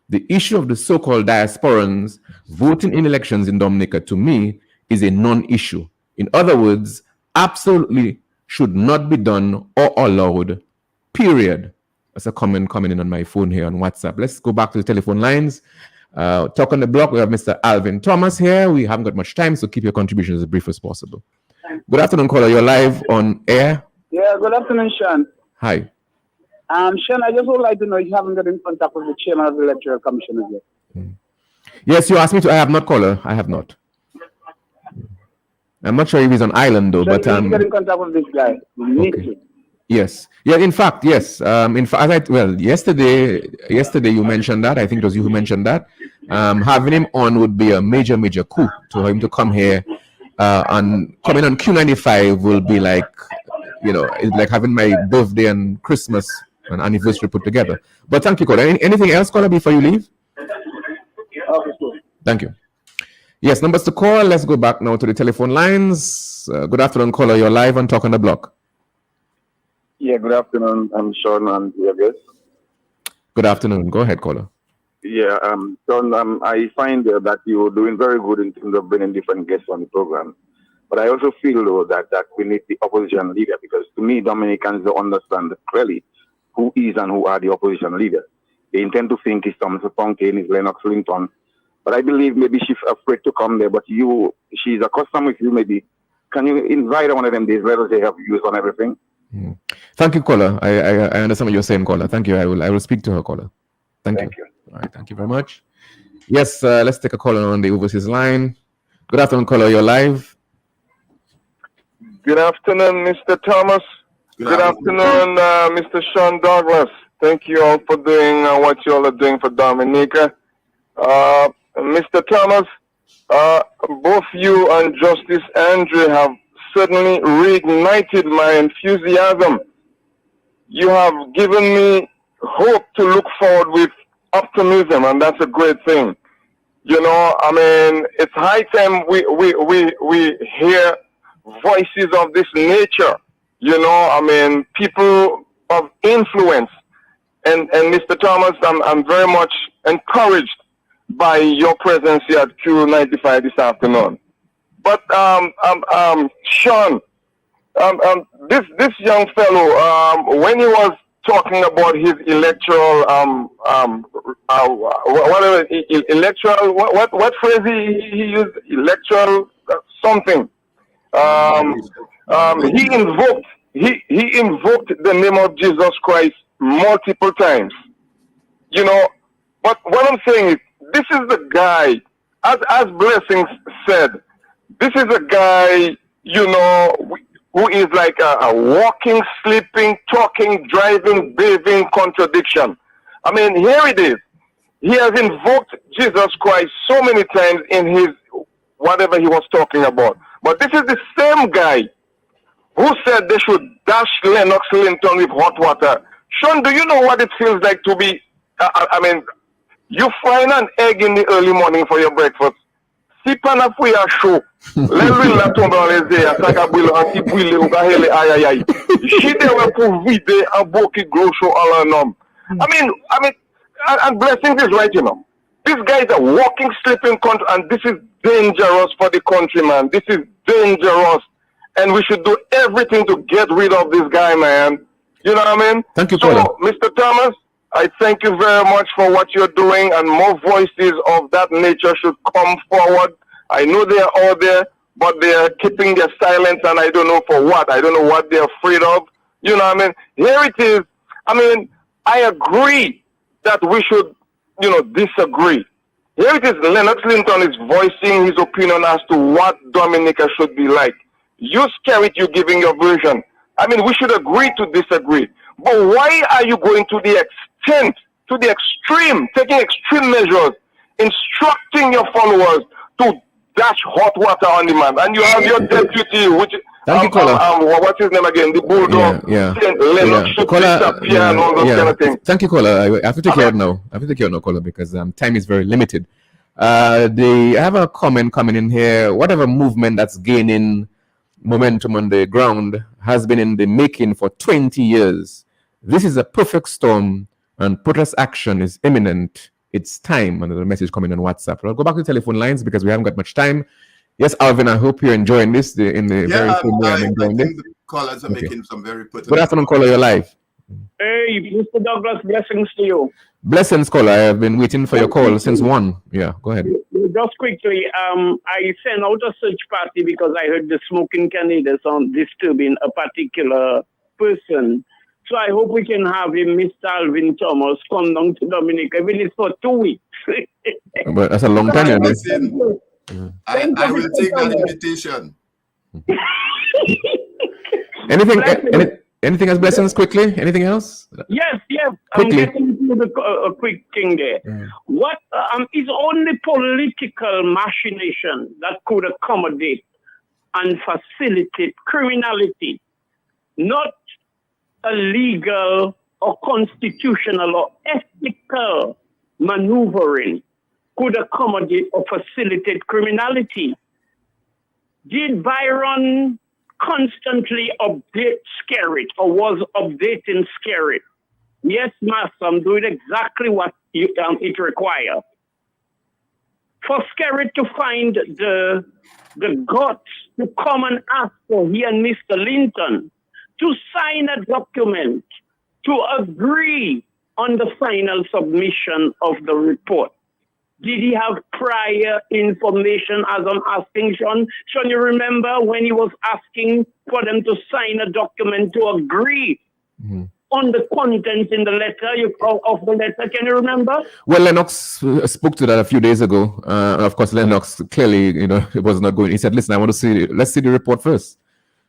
The issue of the so-called diasporans voting in elections in Dominica, to me, is a non-issue. In other words, absolutely should not be done or allowed, period. That's a comment coming in on my phone here on WhatsApp. Let's go back to the telephone lines. Talk on the block. We have Mr. Alvin Thomas here. We haven't got much time, so keep your contributions as brief as possible. Good afternoon, caller. You're live on air. Yeah, good afternoon, Sean. Hi. Sean, I just would like to know if you haven't got in contact with the chairman of the Electoral Commission yet. Yes, you asked me to. I have not, caller. I have not. I'm not sure if he's on island though, but you need to get in contact with this guy. You need to. Yes. Yeah. In fact, yes. In fact, yesterday you mentioned that. I think it was you who mentioned that. Having him on would be a major coup to him to come here. And coming on Q95 will be like, it's like having my birthday and Christmas and anniversary put together. But thank you, caller. Anything else, caller, before you leave? Okay, cool. Thank you. Yes, numbers to call. Let's go back now to the telephone lines. Good afternoon, caller. You're live on Talk on the Block. Yeah, good afternoon. I'm Sean and your guest. Good afternoon. Go ahead, caller. Yeah, Sean, I find that you're doing very good in terms of bringing different guests on the program. But I also feel, though, that we need the opposition leader, because to me, Dominicans don't understand clearly who is and who are the opposition leaders. They intend to think it's Thomas Fontaine, it's Lennox Linton. But I believe maybe she's afraid to come there, but she's accustomed with you, maybe. Can you invite her one of them days? Let us say have views on everything. Thank you, caller. I understand what you're saying, caller. Thank you. I will speak to her, caller. Thank you. All right. Thank you very much. Yes, let's take a caller on the overseas line. Good afternoon, caller. You're live. Good afternoon, Mr. Thomas. Good afternoon, Mr. Sean Douglas. Thank you all for doing what you all are doing for Dominica. Mr. Thomas, both you and Justice Andre have certainly reignited my enthusiasm. You have given me hope to look forward with optimism, and that's a great thing. It's high time we hear voices of this nature. People of influence. And Mr. Thomas, I'm very much encouraged by your presence here at Q95 this afternoon. But Sean, this young fellow, when he was talking about his electoral, what phrase he used? Electoral something. He invoked the name of Jesus Christ multiple times. you know. But what I'm saying is, this is the guy, as Blessings said, this is a guy, you know, who is like a walking, sleeping, talking, driving, bathing contradiction. I mean, here it is. He has invoked Jesus Christ so many times in his whatever he was talking about. But this is the same guy who said they should dash Lennox Linton with hot water. Sean, do you know what it feels like to be, I mean, you find an egg in the early morning for your breakfast. Si pana fuya show. L'elwi la tombe en leze, ataka bwile, anti bwile, ou kahele ayayay. She de we pou vide an boki gros show all nom. I mean, and Blessings is right, you know. This guy is a walking, sleeping country, and this is dangerous for the country, man. This is dangerous. And we should do everything to get rid of this guy, man. You know what I mean? Thank you, so, Mr. Thomas, I thank you very much for what you're doing, and more voices of that nature should come forward. I know they are out there, but they are keeping their silence, and I don't know for what. I don't know what they're afraid of. You know what I mean? Here it is. I mean, I agree that we should, you know, disagree. Here it is. Lennox Linton is voicing his opinion as to what Dominica should be like. You scare it, you're giving your version. I mean, we should agree to disagree. But why are you going to the extent, to the extreme, taking extreme measures, instructing your followers to dash hot water on the man? And you have your deputy, which what's his name again? The bulldog. Saying Lennox should disappear and all those kind of things. Thank you, caller. I have to take you out now. I have to take you out now, caller, because time is very limited. I have a comment coming in here. Whatever movement that's gaining momentum on the ground has been in the making for 20 years. This is a perfect storm, and protest action is imminent. It's time. And there's a message coming on WhatsApp. I'll go back to the telephone lines because we haven't got much time. Yes, Alvin, I hope you're enjoying this. Very same way I'm enjoying this. The callers are making some very pertinent. Good afternoon, caller. You're live. Hey, Mr. Douglas, blessings to you. Blessings, caller. I have been waiting for your call since 1. Yeah, go ahead. Just quickly, I sent out a search party because I heard the smoking candidates on disturbing a particular person. So I hope we can have him, Mr. Alvin Thomas, come down to Dominica, even if it's for 2 weeks. But that's a long time. I will take that invitation. Anything else, Blessings, quickly? Anything else? Yes. Quickly. I'm getting to a quick thing there. What is only political machination that could accommodate and facilitate criminality, not a legal or constitutional or ethical maneuvering could accommodate or facilitate criminality. Did Byron constantly update Skerrit or was updating Skerrit? Yes, master, I'm doing exactly what it requires. For Skerrit to find the guts to come and ask for he and Mr. Linton to sign a document to agree on the final submission of the report. Did he have prior information, as I'm asking Sean? Sean, you remember when he was asking for them to sign a document to agree on the content in the letter of the letter? Can you remember? Well, Lennox spoke to that a few days ago. Of course, Lennox clearly, it was not going. He said, "Listen, I want to see. Let's see the report first."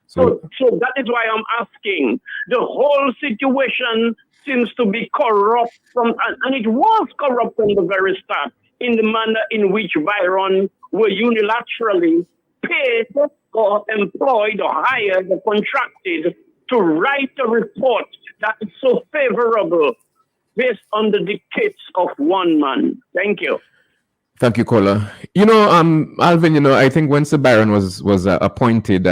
So that is why I'm asking. The whole situation seems to be corrupt and it was corrupt from the very start, in the manner in which Byron were unilaterally paid or employed or hired or contracted to write a report that is so favorable based on the dictates of one man. Thank you. Thank you, caller. Alvin, I think when Sir Byron was appointed,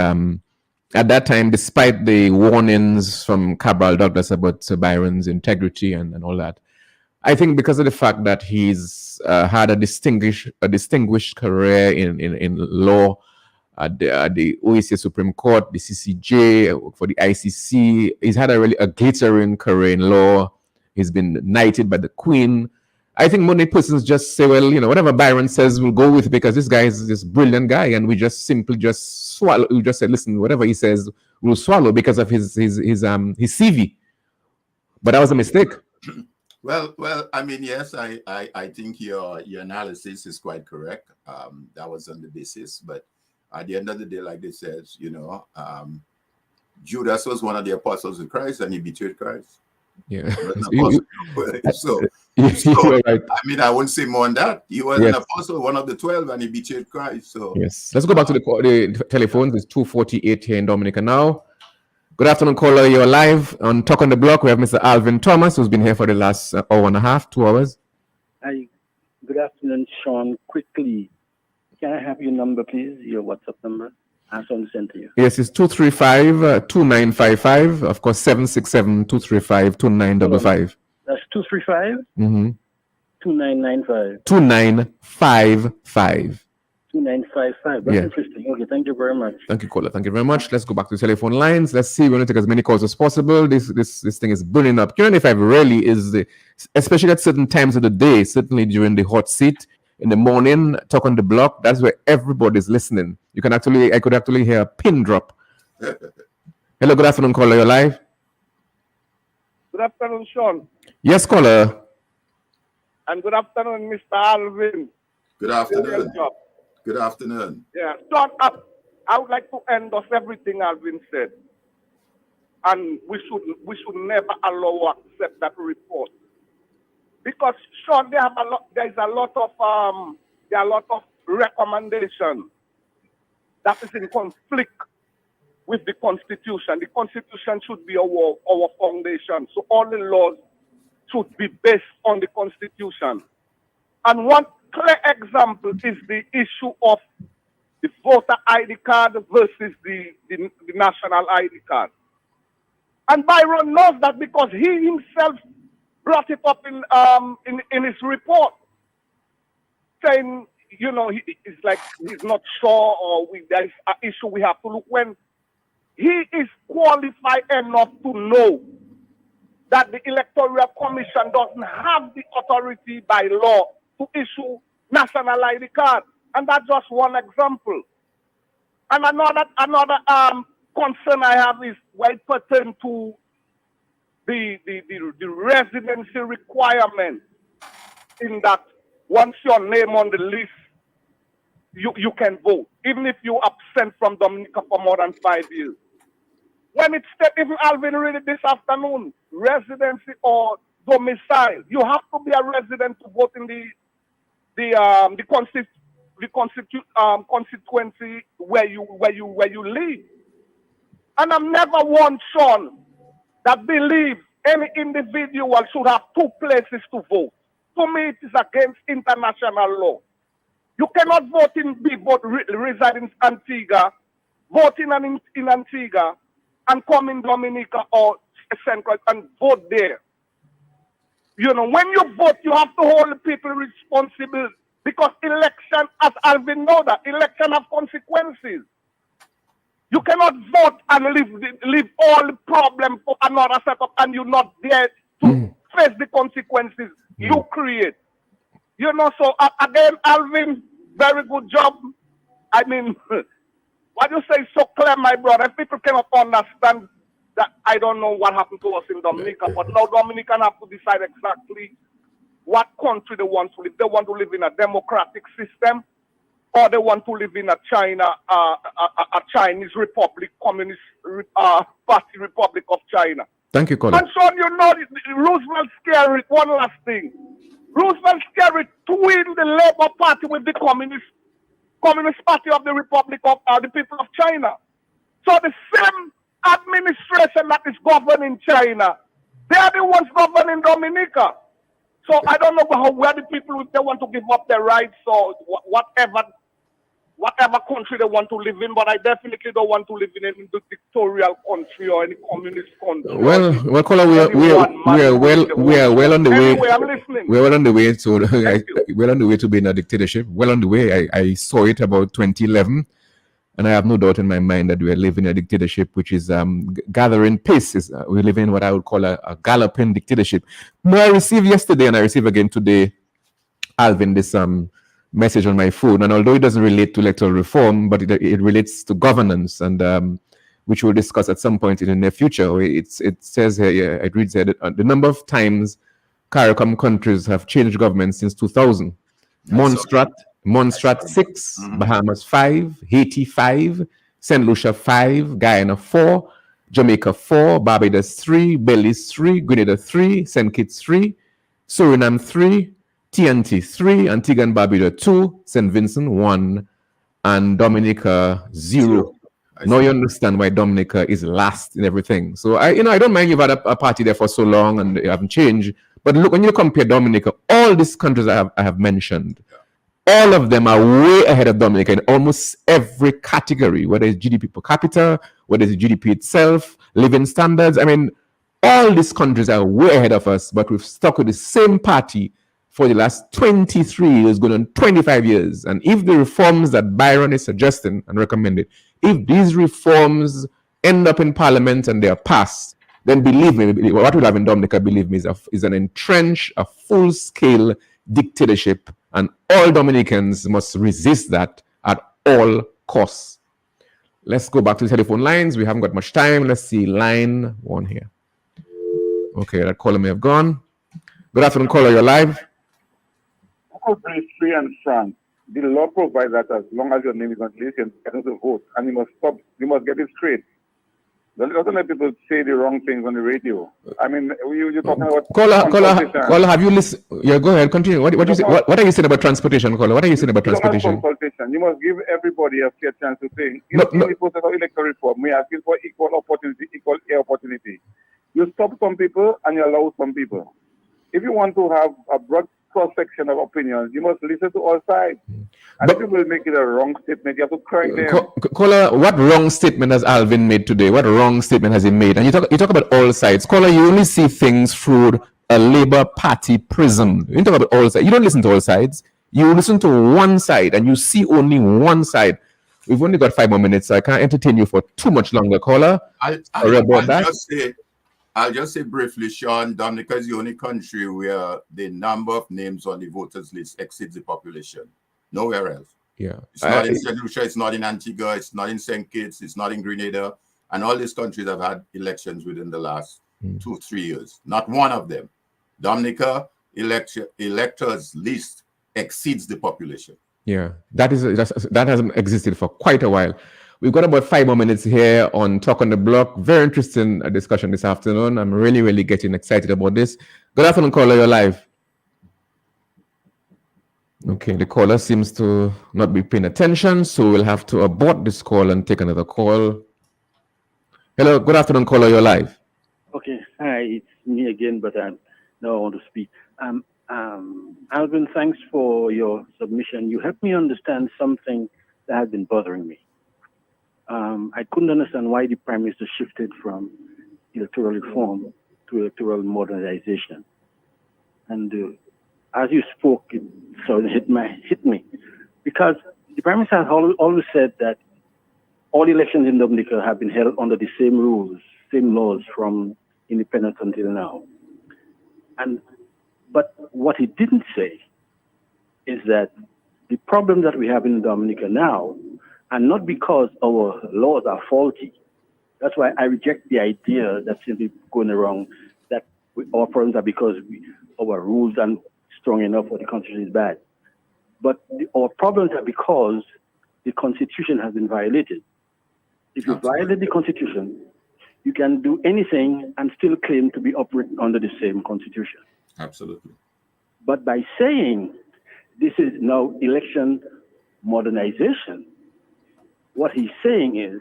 at that time, despite the warnings from Cabral Douglas about Sir Byron's integrity and all that, I think because of the fact that he's had a distinguished career in law at the OAC Supreme Court, the CCJ, for the ICC, he's had a glittering career in law. He's been knighted by the Queen. I think many persons just say, well, whatever Byron says, we'll go with, because this guy is this brilliant guy, and we just simply just swallow. We just say, listen, whatever he says, we'll swallow because of his CV. But that was a mistake. Well, I mean, yes, I think your analysis is quite correct. That was on the basis, but at the end of the day, like they said, Judas was one of the apostles of Christ, and he betrayed Christ. Yeah. So, right. I mean, I wouldn't say more than that. He was an apostle, one of the 12, and he betrayed Christ. So yes, let's go back to the telephones. It's 2:48 here in Dominica now. Good afternoon, caller. You're live on Talk on the Block. We have Mr. Alvin Thomas, who's been here for the last hour and a half, 2 hours. Hi. Good afternoon, Sean. Quickly, can I have your number, please? Your WhatsApp number. I'm going to send to you. Yes, it's 235-2955. Of course, 767-235-2955. That's 235 Mm-hmm. 2995. 2955. 2955. That's interesting. Okay, thank you very much. Thank you, caller. Thank you very much. Let's go back to the telephone lines. Let's see. We want to take as many calls as possible. This thing is burning up. Q95 really is especially at certain times of the day, certainly during the hot seat. In the morning, Talk on the Block, that's where everybody's listening. I could actually hear a pin drop. Hello, good afternoon, caller. You're live. Good afternoon, Sean. Yes, caller. And good afternoon, Mr. Alvin. Good afternoon. Good afternoon. Yeah, Sean, I would like to endorse everything Alvin said. And we should never allow or accept that report. Because Sean, there are a lot of recommendations that is in conflict with the Constitution. The Constitution should be our foundation. So all the laws should be based on the Constitution. And one clear example is the issue of the voter ID card versus the national ID card. And Byron knows that because he himself brought it up in his report, saying, he's like he's not sure, or there is an issue we have to look. When he is qualified enough to know that the Electoral Commission doesn't have the authority by law to issue national ID card, and that's just one example. And another concern I have is where it pertains to the residency requirement, in that once your name on the list, you can vote, even if you absent from Dominica for more than 5 years. When it's even Alvin read it this afternoon, residency or domicile, you have to be a resident to vote in the constituency where you live. And I'm never one, Sean, that believes any individual should have 2 places to vote. To me, it is against international law. You cannot reside in Antigua, vote in Antigua, and come in Dominica or Central and vote there. When you vote, you have to hold the people responsible, because election, as Alvin knows, that election have consequences. You cannot vote and leave all the problem for another setup, and you're not there to face the consequences you create. So again, Alvin, very good job. I mean, what you say is so clear, my brother. If people cannot understand that, I don't know what happened to us in Dominica, but now Dominican have to decide exactly what country they want to live. They want to live in a democratic system, or they want to live in a Chinese Republic, Communist Party Republic of China. Thank you, caller. And so, Roosevelt scared, one last thing. Roosevelt scared to win the Labour Party with the Communist Party of the Republic of the people of China. So the same administration that is governing China, they are the ones governing Dominica. So I don't know where the people, if they want to give up their rights or whatever country they want to live in, but I definitely don't want to live in any dictatorial country or any communist country. Well, caller, we are well on the way. Anyway, I'm listening. We're well on the way well on the way to being a dictatorship. Well on the way. I saw it about 2011, and I have no doubt in my mind that we are living in a dictatorship which is gathering pace. We live in what I would call a galloping dictatorship. No, I received yesterday and I received again today, Alvin, this message on my phone, and although it doesn't relate to electoral reform, but it relates to governance, and which we'll discuss at some point in the near future. It says here, it reads here, that the number of times CARICOM countries have changed government since 2000. Montserrat 6, Bahamas 5, Haiti 5, St. Lucia 5, Guyana 4, Jamaica 4, Barbados 3, Belize 3, Grenada 3, St. Kitts 3, Suriname 3, TNT 3, Antigua and Barbuda 2, St. Vincent 1, and Dominica 0. Now you understand why Dominica is last in everything. So I don't mind you've had a party there for so long and they haven't changed. But look, when you compare Dominica, all these countries I have mentioned, all of them are way ahead of Dominica in almost every category, whether it's GDP per capita, whether it's GDP itself, living standards. I mean, all these countries are way ahead of us, but we've stuck with the same party for the last 23 years, going on 25 years. And if the reforms that Byron is suggesting and recommended, if these reforms end up in Parliament and they are passed, then believe me, what we'll have in Dominica, believe me, is an entrenched, a full-scale dictatorship, and all Dominicans must resist that at all costs. Let's go back to the telephone lines. We haven't got much time. Let's see line 1 here. Okay, that caller may have gone. Good afternoon, caller. You're live. Free and frank. The law provides that as long as your name is on the list, you can vote, and you must get it straight. Don't let people say the wrong things on the radio. I mean, you're talking about caller, have you listened? Yeah, go ahead, continue. What are you saying about transportation, caller? What are you saying about transportation? You must give everybody a fair chance to say. In the process of electoral reform, we are asking for equal opportunity, equal opportunity. You stop some people and you allow some people. If you want to have a broad cross-section of opinions, you must listen to all sides. And if you will make it a wrong statement, you have to correct them. Caller, what wrong statement has Alvin made today? What wrong statement has he made? And you talk about all sides. Caller, you only see things through a Labour Party prism. You talk about all sides. You don't listen to all sides. You listen to one side and you see only one side. We've only got 5 more minutes, so I can't entertain you for too much longer, caller. I'll just say briefly, Sean, Dominica is the only country where the number of names on the voters list exceeds the population. Nowhere else. Yeah. It's not in St. Lucia, it's not in Antigua, it's not in St. Kitts, it's not in Grenada. And all these countries have had elections within the last 2-3 years. Not one of them. Dominica electors list exceeds the population. Yeah, that hasn't existed for quite a while. We've got about 5 more minutes here on Talk on the Block. Very interesting discussion this afternoon. I'm really getting excited about this. Good afternoon, caller. You're live. Okay, the caller seems to not be paying attention, so we'll have to abort this call and take another call. Hello, good afternoon, caller. You're live. Okay, hi, it's me again, but now I want to speak. Alvin, thanks for your submission. You helped me understand something that has been bothering me. I couldn't understand why the Prime Minister shifted from electoral reform to electoral modernization. And as you spoke, it sort of hit me. Because the Prime Minister has always said that all elections in Dominica have been held under the same rules, same laws from independence until now. But what he didn't say is that the problem that we have in Dominica now, and not because our laws are faulty. That's why I reject the idea that simply going around that our problems are because our rules aren't strong enough or the Constitution is bad. But our problems are because the Constitution has been violated. If you violate the Constitution, you can do anything and still claim to be operating under the same Constitution. Absolutely. But by saying this is now election modernization, what he's saying is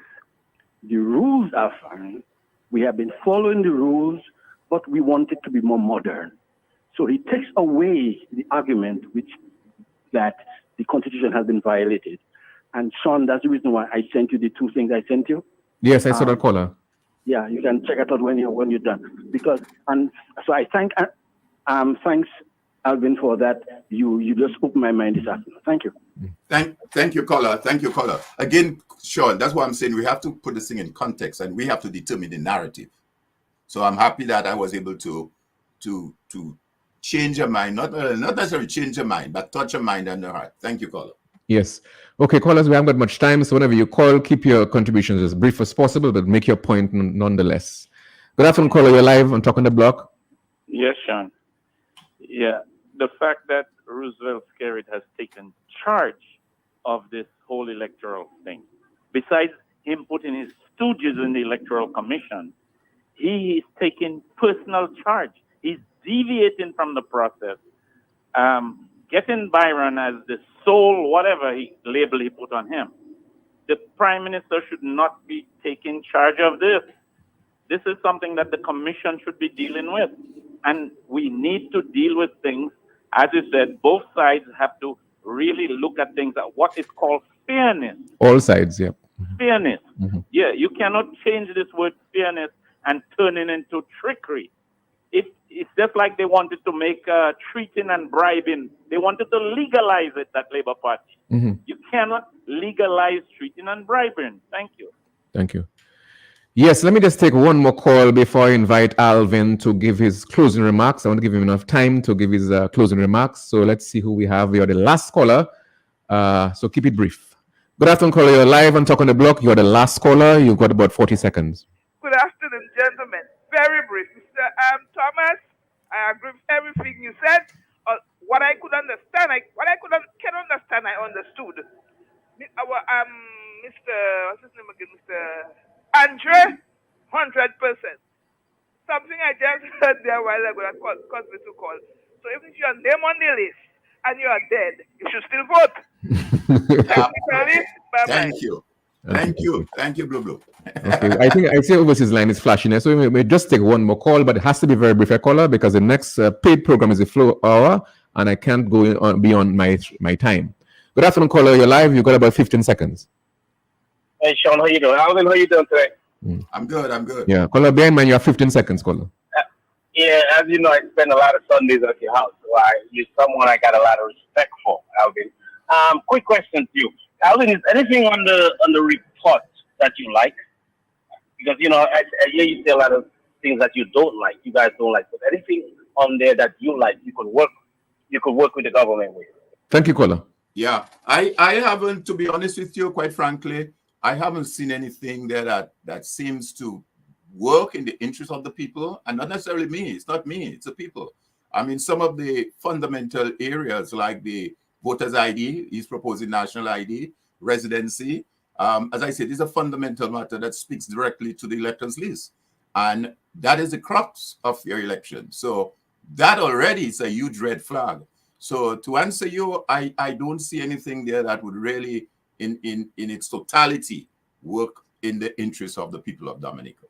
the rules are fine. We have been following the rules, but we want it to be more modern. So he takes away the argument that the Constitution has been violated. And Sean, that's the reason why I sent you the 2 things I sent you. Yes, I saw that caller. Yeah, you can check it out when you're done. So I thanks Alvin for that. You just opened my mind this afternoon. Thank you. Thank you, caller. Thank you, caller. Again, Sean, that's what I'm saying. We have to put this thing in context and we have to determine the narrative. So I'm happy that I was able to change your mind, not necessarily change your mind, but touch your mind and your heart. Thank you, caller. Yes. Okay, callers, we haven't got much time, so whenever you call, keep your contributions as brief as possible, but make your point nonetheless. Good afternoon, caller. You're live on Talk on the Block. Yes, Sean. Yeah, the fact that Roosevelt Skerrit has taken charge of this whole electoral thing, besides him putting his stooges in the Electoral Commission, he is taking personal charge. He's deviating from the process, getting Byron as the sole whatever label he put on him. The Prime Minister should not be taking charge of this. This is something that the Commission should be dealing with. And we need to deal with things. As you said, both sides have to really look at things at what is called fairness. All sides, yeah. Fairness. Yeah, you cannot change this word fairness and turn it into trickery. It's just like they wanted to make treating and bribing. They wanted to legalize it, that Labour Party. You cannot legalize treating and bribing. Thank you. Thank you. Yes, let me just take one more call before I invite Alvin to give his closing remarks. I want to give him enough time to give his closing remarks. So let's see who we have. We are the last caller. So keep it brief. Good afternoon, caller. You're live on Talk on the Block. You're the last caller. You've got about 40 seconds. Good afternoon, gentlemen. Very brief. Mr. Thomas, I agree with everything you said. What I could understand, I understood. Our Mr. What's his name again? Mr. Andre, 100%. Something I just heard there a while ago that caused me to call. So even if your name on the list and you are dead, you should still vote. Thank you. Thank you, Blue Blue. Okay, I see overseas line is flashing there, so we may just take one more call, but it has to be very brief, caller, because the next paid program is a flow hour, and I can't go on beyond my time. Good afternoon, caller. You're live. You've got about 15 seconds. Hey, Sean, how you doing? Alvin, how you doing today? I'm good. Yeah, caller, bear in mind you have 15 seconds, caller. Yeah, as you know, I spend a lot of Sundays at your house, so you're someone I got a lot of respect for, Alvin. Quick question to you. Alvin, is anything on the report that you like? Because, you know, I hear you say a lot of things that you don't like, you guys don't like, but anything on there that you like, you could work with the government with. Thank you, caller. Yeah, I haven't, to be honest with you, quite frankly, I haven't seen anything there that seems to work in the interest of the people, and not necessarily me. It's not me, it's the people. I mean, some of the fundamental areas like the voter's ID, he's proposing national ID, residency. As I said, it's a fundamental matter that speaks directly to the electors list. And that is the crux of your election. So that already is a huge red flag. So to answer you, I don't see anything there that would really, in its totality, work in the interest of the people of Dominica.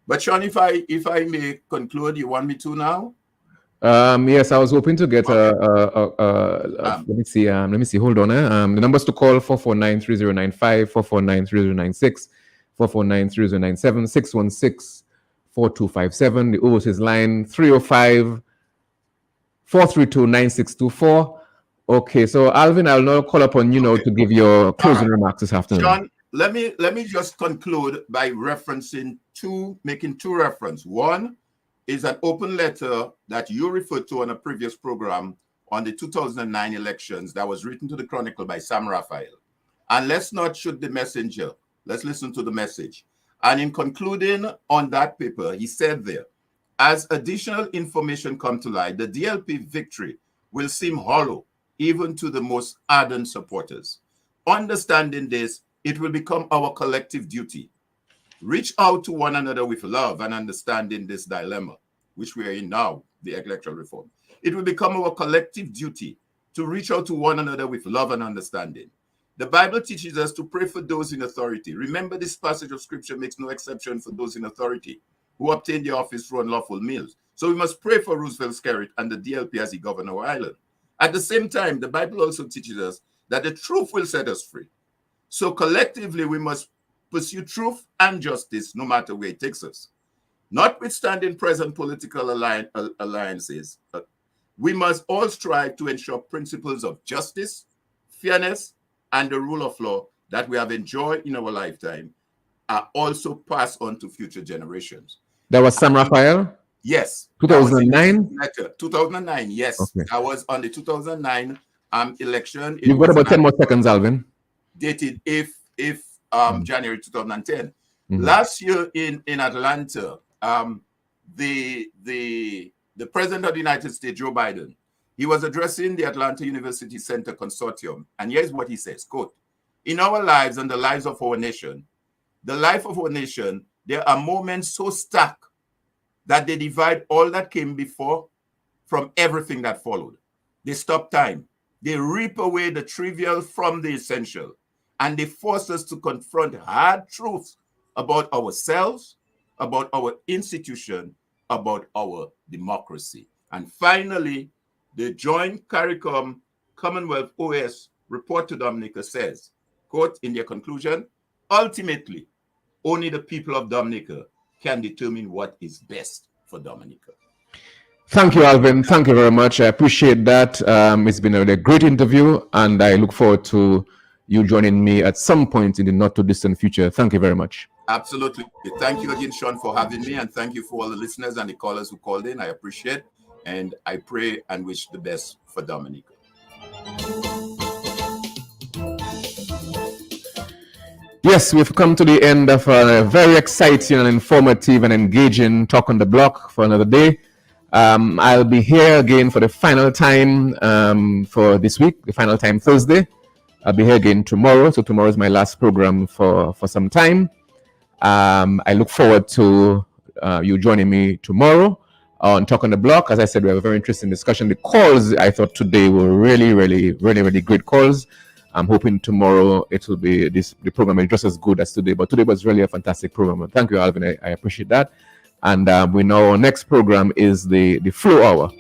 But Sean, if I may conclude, you want me to now? Yes, I was hoping to get let me see. Hold on. The numbers to call: 449-3095, 449-3096, 449-3097, 616-4257. The overseas line 305-432-9624. Okay, so Alvin, I'll now call upon you now to give your closing remarks this afternoon. Sean, let me just conclude by making two references. One is an open letter that you referred to on a previous program on the 2009 elections that was written to the Chronicle by Sam Raphael. And let's not shoot the messenger. Let's listen to the message. And in concluding on that paper, he said there, as additional information come to light, the DLP victory will seem hollow even to the most ardent supporters. Understanding this, it will become our collective duty. Reach out to one another with love and understanding this dilemma, which we are in now, the electoral reform. It will become our collective duty to reach out to one another with love and understanding. The Bible teaches us to pray for those in authority. Remember, this passage of scripture makes no exception for those in authority who obtain the office through unlawful means. So we must pray for Roosevelt Skerrit and the DLP as he govern our island. At the same time, the Bible also teaches us that the truth will set us free. So collectively, we must pursue truth and justice no matter where it takes us. Notwithstanding present political alliances, we must all strive to ensure principles of justice, fairness, and the rule of law that we have enjoyed in our lifetime are also passed on to future generations. That was Sam Raphael? Yes. 2009? 2009, yes. Okay. I was on the 2009 election. You've got about 10 more seconds, Alvin. Dated January 2010. Last year in Atlanta, the the President of the United States, Joe Biden, he was addressing the Atlanta University Center Consortium, and here's what he says, quote, "In our lives and the lives of our nation, the life of our nation, there are moments so stark that they divide all that came before from everything that followed. They stop time. They reap away the trivial from the essential, and they force us to confront hard truths about ourselves, about our institution, about our democracy." And finally, the Joint CARICOM Commonwealth OS report to Dominica says, quote, in their conclusion, "Ultimately, only the people of Dominica can determine what is best for Dominica." Thank you, Alvin. Thank you very much. I appreciate that. It's been a great interview, and I look forward to you joining me at some point in the not too distant future. Thank you very much. Absolutely. Thank you again, Sean, for having me, and thank you for all the listeners and the callers who called in. I appreciate, and I pray and wish the best for Dominica. Yes, we've come to the end of a very exciting and informative and engaging Talk on the Block for another day. I'll be here again for the final time for this week, the final time Thursday. I'll be here again tomorrow. So tomorrow is my last program for some time. I look forward to you joining me tomorrow on Talk on the Block. As I said, we have a very interesting discussion. The calls I thought today were really great calls. I'm hoping tomorrow it will be the program is just as good as today. But today was really a fantastic program. Thank you, Alvin. I appreciate that. And we know our next program is the Flow Hour.